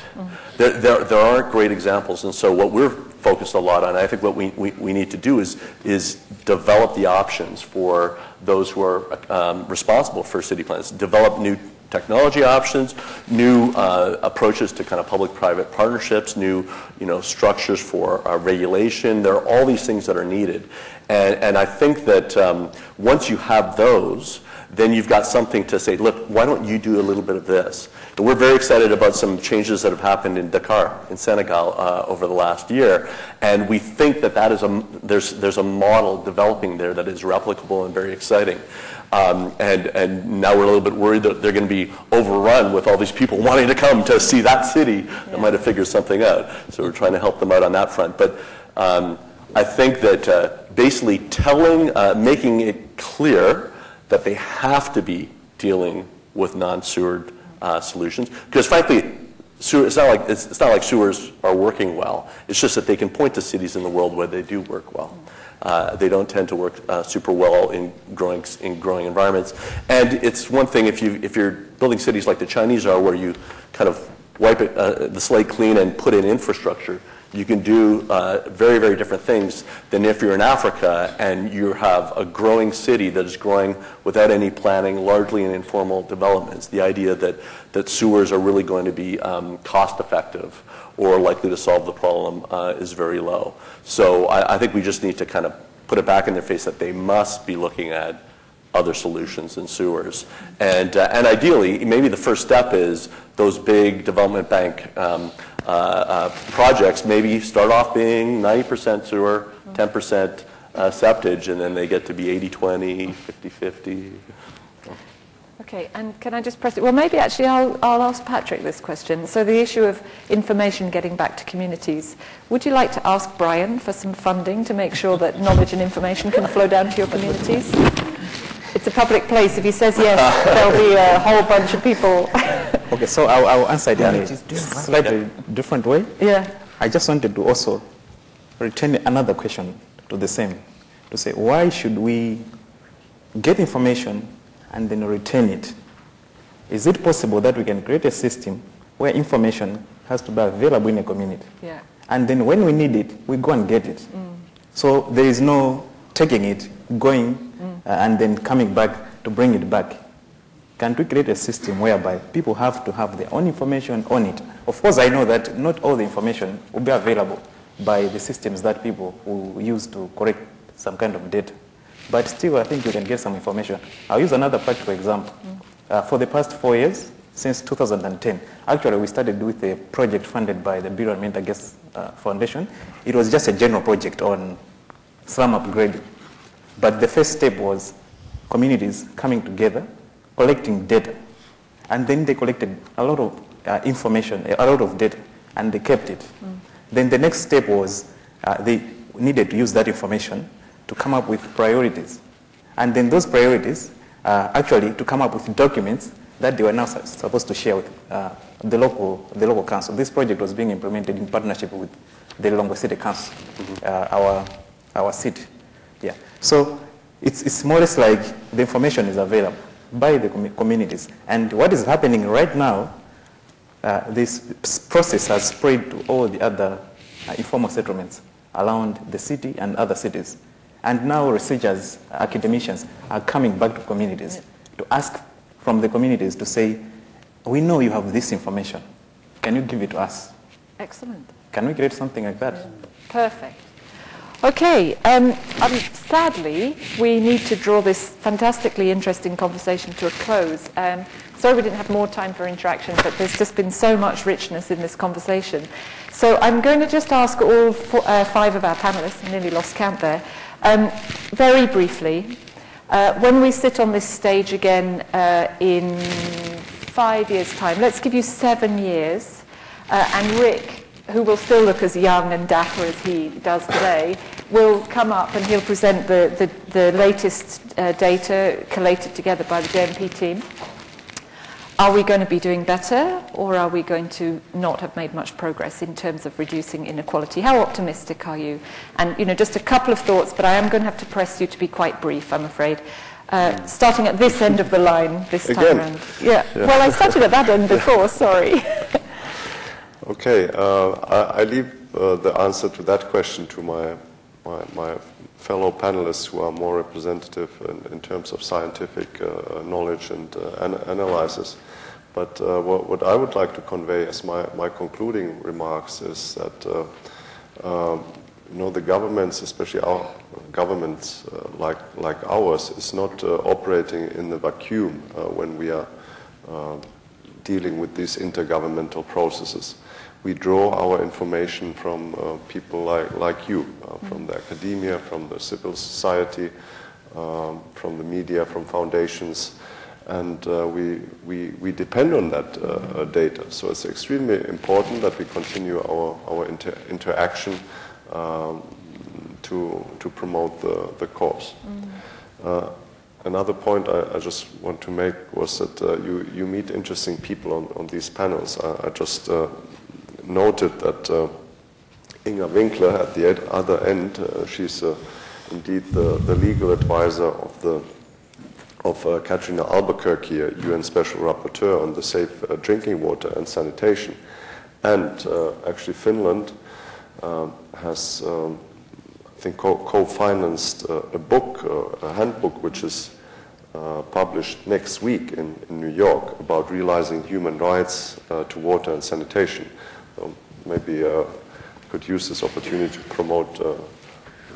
There aren't great examples, and so what we're focused a lot on, I think what we need to do is develop the options for those who are responsible for city plans, develop new technology options, new approaches to kind of public-private partnerships, new structures for regulation. There are all these things that are needed, and I think that once you have those, then you've got something to say, look, why don't you do a little bit of this? And we're very excited about some changes that have happened in Dakar, in Senegal, over the last year. And we think that is there's a model developing there that is replicable and very exciting. And now we're a little bit worried that they're going to be overrun with all these people wanting to come to see that city that might have figured something out. So we're trying to help them out on that front. But I think that basically making it clear that they have to be dealing with non-sewered solutions, because frankly, it's not like sewers are working well. It's just that they can point to cities in the world where they do work well. They don't tend to work super well in growing environments. And it's one thing if you're building cities like the Chinese are, where you kind of wipe it, the slate clean and put in infrastructure, you can do very, very different things than if you're in Africa and you have a growing city that is growing without any planning, largely in informal developments. The idea that sewers are really going to be cost effective or likely to solve the problem is very low. So I think we just need to kind of put it back in their face that they must be looking at other solutions than sewers. And ideally, maybe the first step is those big development bank projects maybe start off being 90% sewer, 10% septage, and then they get to be 80-20, 50-50. Okay, and can I just press it? Well, maybe actually I'll ask Patrick this question. So the issue of information getting back to communities. Would you like to ask Brian for some funding to make sure that knowledge and information can flow down to your communities? It's a public place. If he says yes, there'll be a whole bunch of people. Okay, so I'll answer it in a slightly different way. Yeah. I just wanted to also return another question to the same, to say, why should we get information and then return it? Is it possible that we can create a system where information has to be available in a community? Yeah. And then when we need it, we go and get it. So there is no taking it, going, and then coming back to bring it back. Can't we create a system whereby people have to have their own information on it? Of course, I know that not all the information will be available by the systems that people will use to correct some kind of data. But still, I think you can get some information. I'll use another practical example. For the past 4 years, since 2010, actually we started with a project funded by the Bureau of Mental Gas Foundation. It was just a general project on slum upgrading. But the first step was communities coming together, collecting data. And then they collected a lot of information, a lot of data, and they kept it. Then the next step was they needed to use that information to come up with priorities. And then those priorities, actually to come up with documents that they were now supposed to share with the local council. This project was being implemented in partnership with the Lilongwe City Council, our city. Yeah. So it's more or less like the information is available by the communities. And what is happening right now, this process has spread to all the other informal settlements around the city and other cities. And now researchers, academicians are coming back to communities to ask from the communities to say, we know you have this information. Can you give it to us? Excellent. Can we create something like that? Perfect. Okay, sadly, we need to draw this fantastically interesting conversation to a close. Sorry we didn't have more time for interaction, but there's just been so much richness in this conversation. So I'm going to just ask all 5 of our panelists, I nearly lost count there, very briefly, when we sit on this stage again in 5 years' time, let's give you 7 years, and Rick, who will still look as young and dapper as he does today, will come up and he'll present the latest data collated together by the JMP team. Are we going to be doing better, or are we going to not have made much progress in terms of reducing inequality? How optimistic are you? And, just a couple of thoughts, but I am going to have to press you to be quite brief, I'm afraid. Starting at this end of the line this time around. Yeah. Well, I started at that end before, sorry. Okay, I leave the answer to that question to my fellow panelists who are more representative in terms of scientific knowledge and analysis. But what I would like to convey as my concluding remarks is that the governments, especially our governments like ours, is not operating in the vacuum when we are dealing with these intergovernmental processes. We draw our information from people like you, from the academia, from the civil society, from the media, from foundations, and we depend on that data. So it's extremely important that we continue our interaction to promote the cause. Another point I just want to make was that you meet interesting people on these panels. I just noted that Inga Winkler at the other end, she's indeed the legal advisor of Katrina Albuquerque, a UN Special Rapporteur on the safe drinking water and sanitation. And actually Finland has, I think, co-financed a book, a handbook, which is published next week in New York about realizing human rights to water and sanitation. So maybe could use this opportunity to promote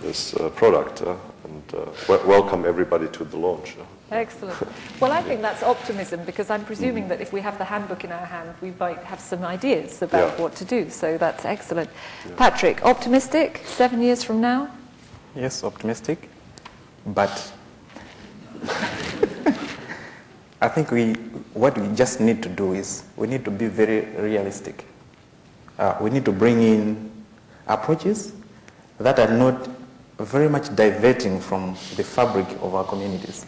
this product and welcome everybody to the launch. Excellent. Well, I think that's optimism, because I'm presuming that if we have the handbook in our hand, we might have some ideas about what to do. So that's excellent. Yeah. Patrick, optimistic 7 years from now? Yes, optimistic. But I think what we just need to do is we need to be very realistic. We need to bring in approaches that are not very much diverting from the fabric of our communities.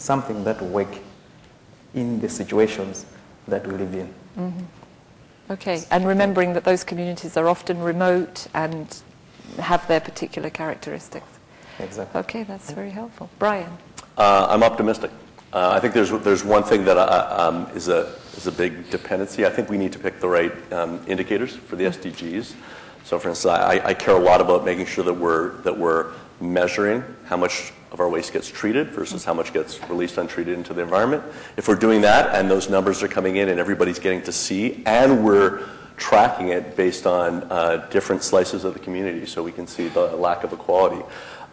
Something that will work in the situations that we live in. Mm-hmm. Okay, and remembering that those communities are often remote and have their particular characteristics. Exactly. Okay, that's very helpful. Brian? I'm optimistic. I think there's one thing that is a big dependency. I think we need to pick the right indicators for the SDGs. So, for instance, I care a lot about making sure that we're measuring how much of our waste gets treated versus how much gets released untreated into the environment. If we're doing that and those numbers are coming in and everybody's getting to see, and we're tracking it based on different slices of the community so we can see the lack of equality,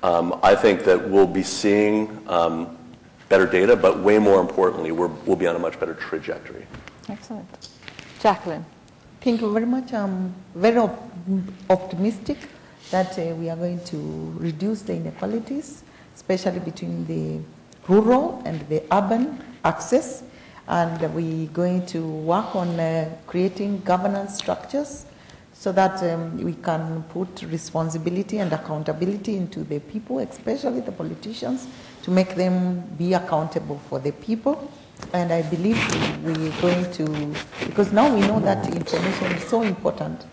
I think that we'll be seeing better data, but way more importantly, we'll be on a much better trajectory. Excellent. Jacqueline? Thank you very much. I'm very optimistic that we are going to reduce the inequalities, especially between the rural and the urban access. And we're going to work on creating governance structures so that we can put responsibility and accountability into the people, especially the politicians, to make them be accountable for the people. And I believe we're going to, because now we know that information is so important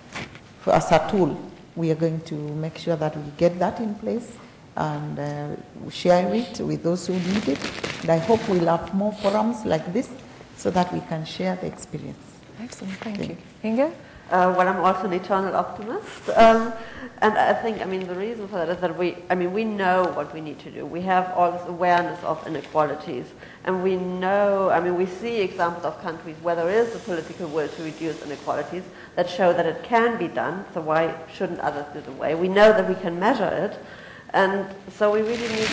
as a tool, we are going to make sure that we get that in place and share it with those who need it. And I hope we'll have more forums like this so that we can share the experience. Excellent, thank you. Inga? Well, I'm also an eternal optimist. And I think, the reason for that is that we know what we need to do. We have all this awareness of inequalities. And we know, we see examples of countries where there is the political will to reduce inequalities that show that it can be done. So why shouldn't others do the way? We know that we can measure it. And so we really need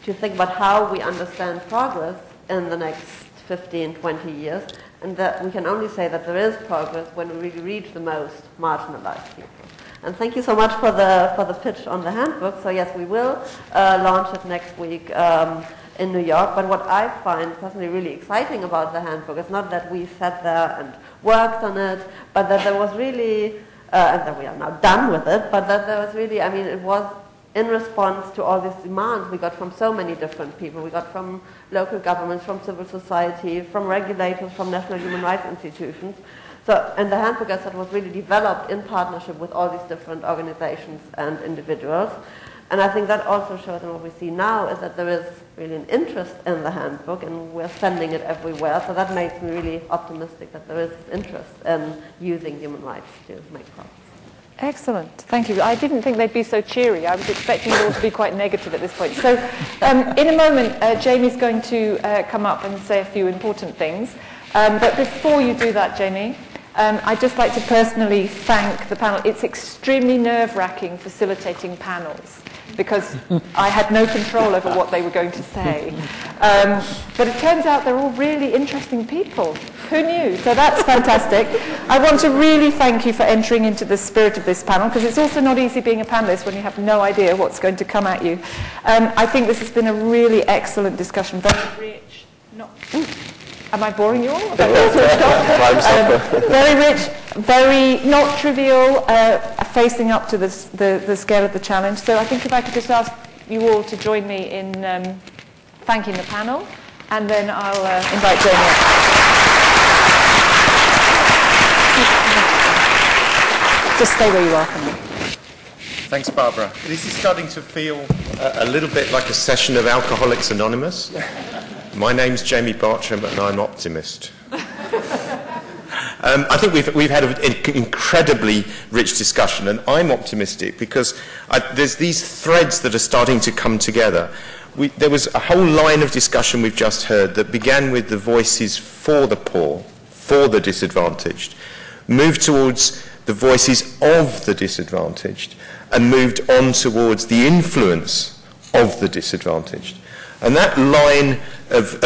to think about how we understand progress in the next 15, 20 years. And that we can only say that there is progress when we really reach the most marginalized people. And thank you so much for the pitch on the handbook. So yes, we will launch it next week in New York. But what I find personally really exciting about the handbook is not that we sat there and worked on it, but that there was really, and that we are now done with it, but that there was really, it was in response to all these demands we got from so many different people. We got from local governments, from civil society, from regulators, from national human rights institutions. So, and the handbook, as I said, was really developed in partnership with all these different organizations and individuals. And I think that also shows, and what we see now is that there is really an interest in the handbook, and we're sending it everywhere. So that makes me really optimistic that there is this interest in using human rights to make progress. Excellent, thank you. I didn't think they'd be so cheery. I was expecting it all to be quite negative at this point. So in a moment, Jamie's going to come up and say a few important things. But before you do that, Jamie, I'd just like to personally thank the panel. It's extremely nerve-wracking facilitating panels because I had no control over what they were going to say. But it turns out they're all really interesting people. Who knew? So that's fantastic. I want to really thank you for entering into the spirit of this panel, because it's also not easy being a panelist when you have no idea what's going to come at you. I think this has been a really excellent discussion, very rich. Am I boring you all? Very rich, very not trivial, facing up to the scale of the challenge. So I think if I could just ask you all to join me in thanking the panel, and then I'll invite Jamie up. Just stay where you are for now. Thanks, Barbara. This is starting to feel a little bit like a session of Alcoholics Anonymous. My name's Jamie Bartram and I'm an optimist. I think we've had an incredibly rich discussion, and I'm optimistic because there's these threads that are starting to come together. There was a whole line of discussion we've just heard that began with the voices for the poor, for the disadvantaged, moved towards the voices of the disadvantaged, and moved on towards the influence of the disadvantaged. And that line of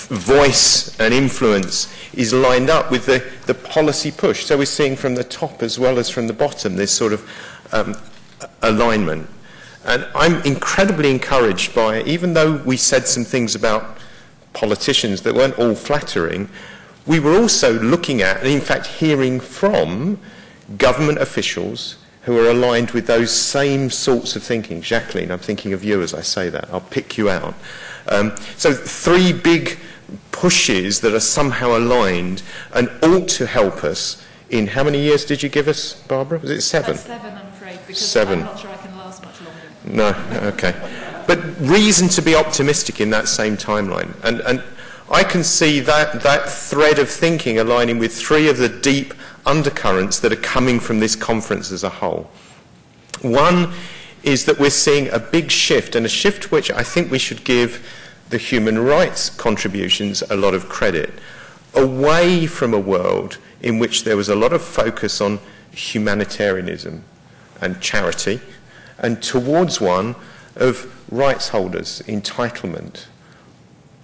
voice and influence is lined up with the policy push. So we're seeing from the top as well as from the bottom this sort of alignment. And I'm incredibly encouraged by, even though we said some things about politicians that weren't all flattering, we were also looking at, and in fact hearing from, government officials who are aligned with those same sorts of thinking. Jacqueline, I'm thinking of you as I say that. I'll pick you out. So 3 big pushes that are somehow aligned and ought to help us in, how many years did you give us, Barbara? Was it 7? That's 7, I'm afraid, because 7. I'm not sure I can last much longer. No, okay. But reason to be optimistic in that same timeline. And I can see that thread of thinking aligning with 3 of the deep undercurrents that are coming from this conference as a whole. One is that we're seeing a big shift, and a shift which I think we should give the human rights contributions a lot of credit, away from a world in which there was a lot of focus on humanitarianism and charity, and towards one of rights holders, entitlement,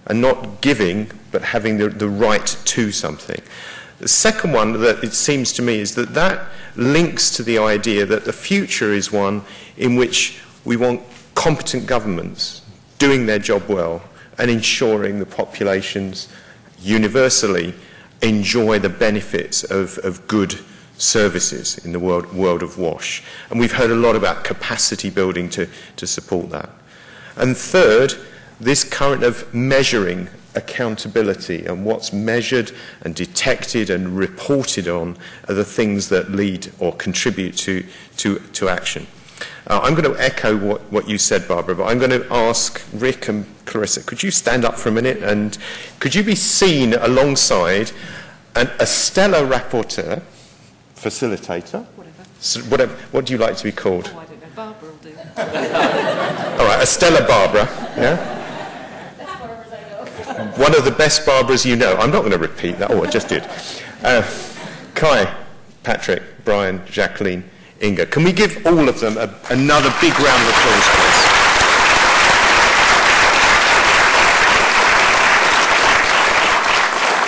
and not giving, but having the right to something. The second one that it seems to me is that links to the idea that the future is one in which we want competent governments doing their job well and ensuring the populations universally enjoy the benefits of good services in the world of WASH. And we've heard a lot about capacity building to support that. And third, this current of measuring accountability, and what's measured and detected and reported on are the things that lead or contribute to action. I'm going to echo what you said, Barbara, but I'm going to ask Rick and Clarissa, could you stand up for a minute, and could you be seen alongside a stellar rapporteur, facilitator, whatever, what do you like to be called? Oh, I don't know, Barbara will do. All right, a stellar Barbara, yeah? One of the best Barbaras you know. I'm not going to repeat that. Oh, I just did. Kai, Patrick, Brian, Jacqueline, Inga. Can we give all of them another big round of applause, please?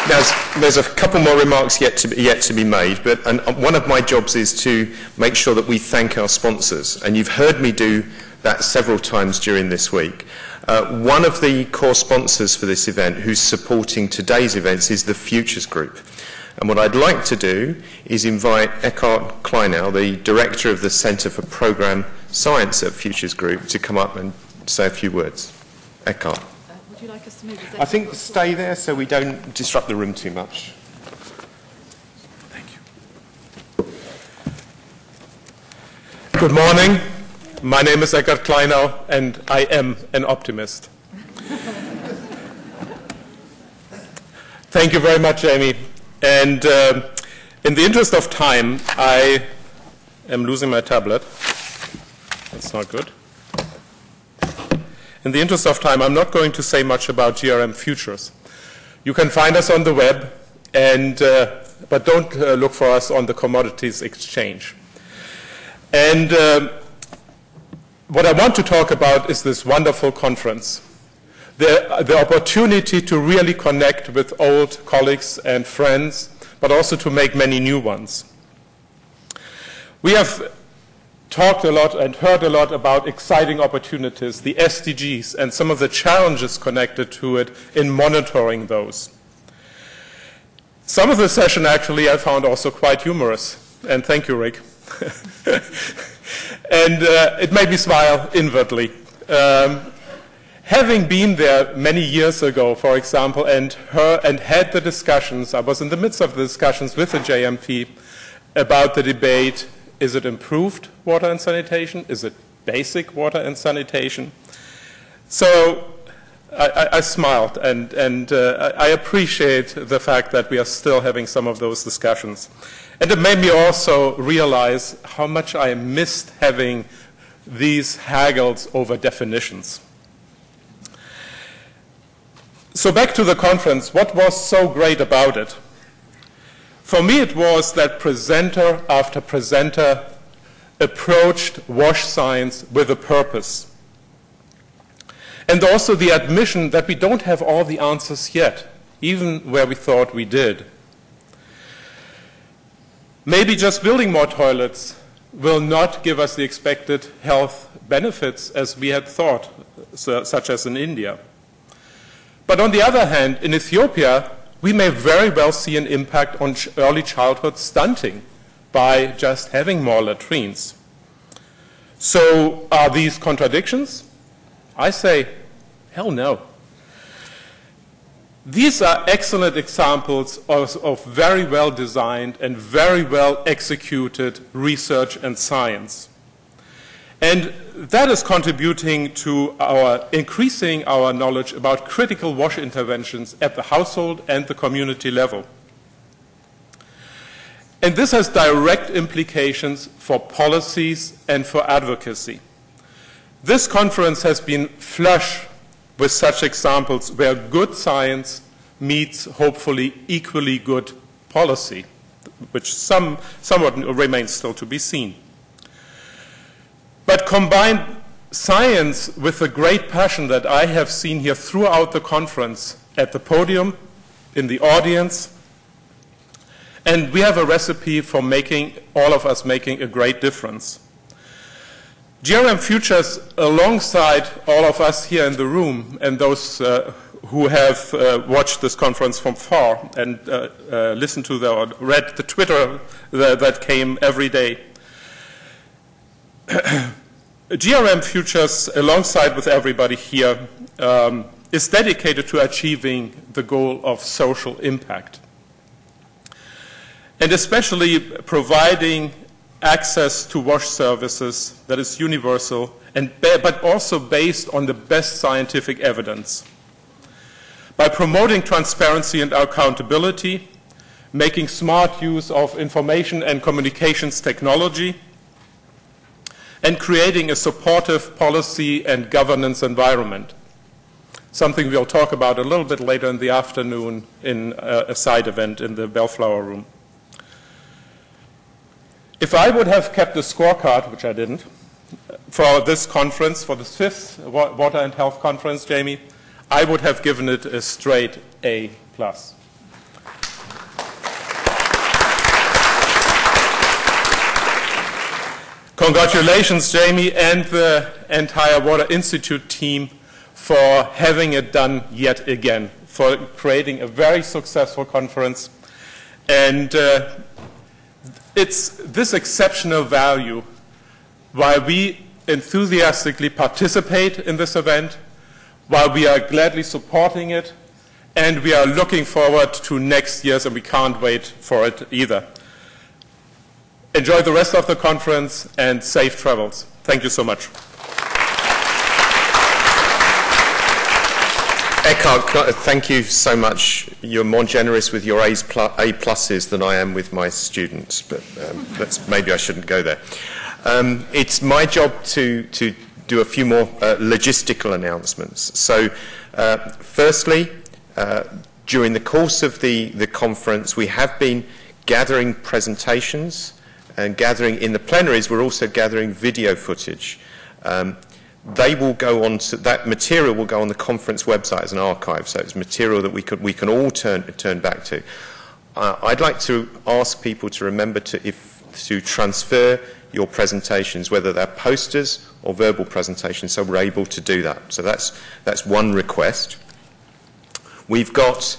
Now, there's a couple more remarks yet to be made, but one of my jobs is to make sure that we thank our sponsors, and you've heard me do that several times during this week. One of the core sponsors for this event, who's supporting today's events, is the Futures Group. And what I'd like to do is invite Eckhard Kleinau, the director of the Centre for Programme Science at Futures Group, to come up and say a few words. Eckhard. Would you like us to move? I think stay there so we don't disrupt the room too much. Thank you. Good morning. My name is Eckhard Kleinau, and I am an optimist. Thank you very much, Jamie. And in the interest of time, I am losing my tablet. That's not good. In the interest of time, I'm not going to say much about GRM futures. You can find us on the web, but don't look for us on the commodities exchange. And what I want to talk about is this wonderful conference. The opportunity to really connect with old colleagues and friends, but also to make many new ones. We have talked a lot and heard a lot about exciting opportunities, the SDGs, and some of the challenges connected to it in monitoring those. Some of the session actually I found also quite humorous, and thank you, Rick. And it made me smile inwardly. Having been there many years ago, for example, and had the discussions, I was in the midst of the discussions with the JMP about the debate, is it improved water and sanitation? Is it basic water and sanitation. So I smiled, and I appreciate the fact that we are still having some of those discussions. And it made me also realize how much I missed having these haggles over definitions. So back to the conference, what was so great about it? For me, it was that presenter after presenter approached WASH science with a purpose. And also the admission that we don't have all the answers yet, even where we thought we did. Maybe just building more toilets will not give us the expected health benefits as we had thought, such as in India. But on the other hand, in Ethiopia, we may very well see an impact on early childhood stunting by just having more latrines. So are these contradictions? I say, hell no. These are excellent examples of very well designed and very well executed research and science. And that is contributing to increasing our knowledge about critical WASH interventions at the household and the community level. And this has direct implications for policies and for advocacy. This conference has been flush with such examples where good science meets, hopefully, equally good policy, which somewhat remains still to be seen. But combine science with the great passion that I have seen here throughout the conference, at the podium, in the audience, and we have a recipe for all of us making a great difference. GRM Futures, alongside all of us here in the room and those who have watched this conference from far and listened to or read the Twitter that came every day, GRM Futures, alongside with everybody here, is dedicated to achieving the goal of social impact, and especially providing access to WASH services that is universal, but also based on the best scientific evidence. By promoting transparency and accountability, making smart use of information and communications technology, and creating a supportive policy and governance environment, something we'll talk about a little bit later in the afternoon in a side event in the Bellflower Room. If I would have kept a scorecard, which I didn't, for this conference, for the 5th Water and Health Conference, Jamie, I would have given it a straight A+. Congratulations, Jamie, and the entire Water Institute team for having it done yet again, for creating a very successful conference. And it's this exceptional value why we enthusiastically participate in this event, while we are gladly supporting it, and we are looking forward to next year's, and we can't wait for it either. Enjoy the rest of the conference and safe travels. Thank you so much. Eckhart, thank you so much. You're more generous with your A pluses than I am with my students, but maybe I shouldn't go there. It's my job to do a few more logistical announcements. So, firstly, during the course of the conference, we have been gathering presentations and gathering in the plenaries. We're also gathering video footage. They will go on to, that material will go on the conference website as an archive, so it's material that we can all turn back to. I'd like to ask people to remember to transfer your presentations, whether they're posters or verbal presentations, so we're able to do that. So that's one request. We've got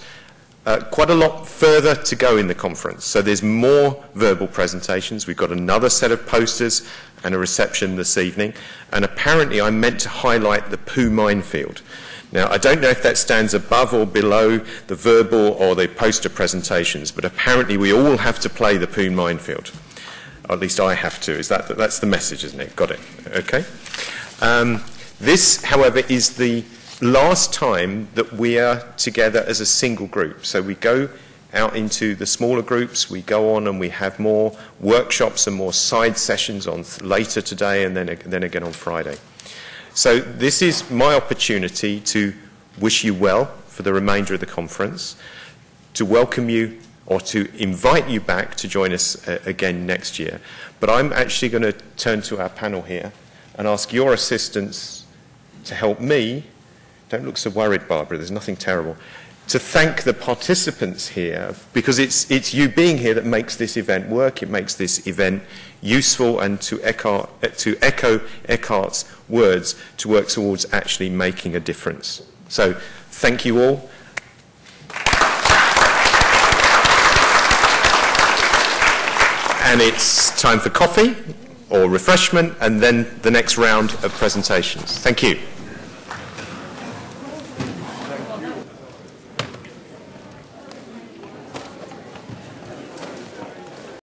quite a lot further to go in the conference. So there's more verbal presentations. We've got another set of posters and a reception this evening. And apparently I meant to highlight the poo minefield. Now, I don't know if that stands above or below the verbal or the poster presentations, but apparently we all have to play the poo minefield. Or at least I have to. That's the message, isn't it? Got it. Okay. This, however, is the last time that we are together as a single group. So we go out into the smaller groups, we go on and we have more workshops and more side sessions on later today and then again on Friday. So this is my opportunity to wish you well for the remainder of the conference, to welcome you or to invite you back to join us again next year. But I'm actually going to turn to our panel here and ask your assistance to help me. Don't look so worried, Barbara, there's nothing terrible. To thank the participants here, because it's you being here that makes this event work, it makes this event useful, and to echo Eckhart's words, to work towards actually making a difference. So, thank you all. And it's time for coffee or refreshment, and then the next round of presentations. Thank you.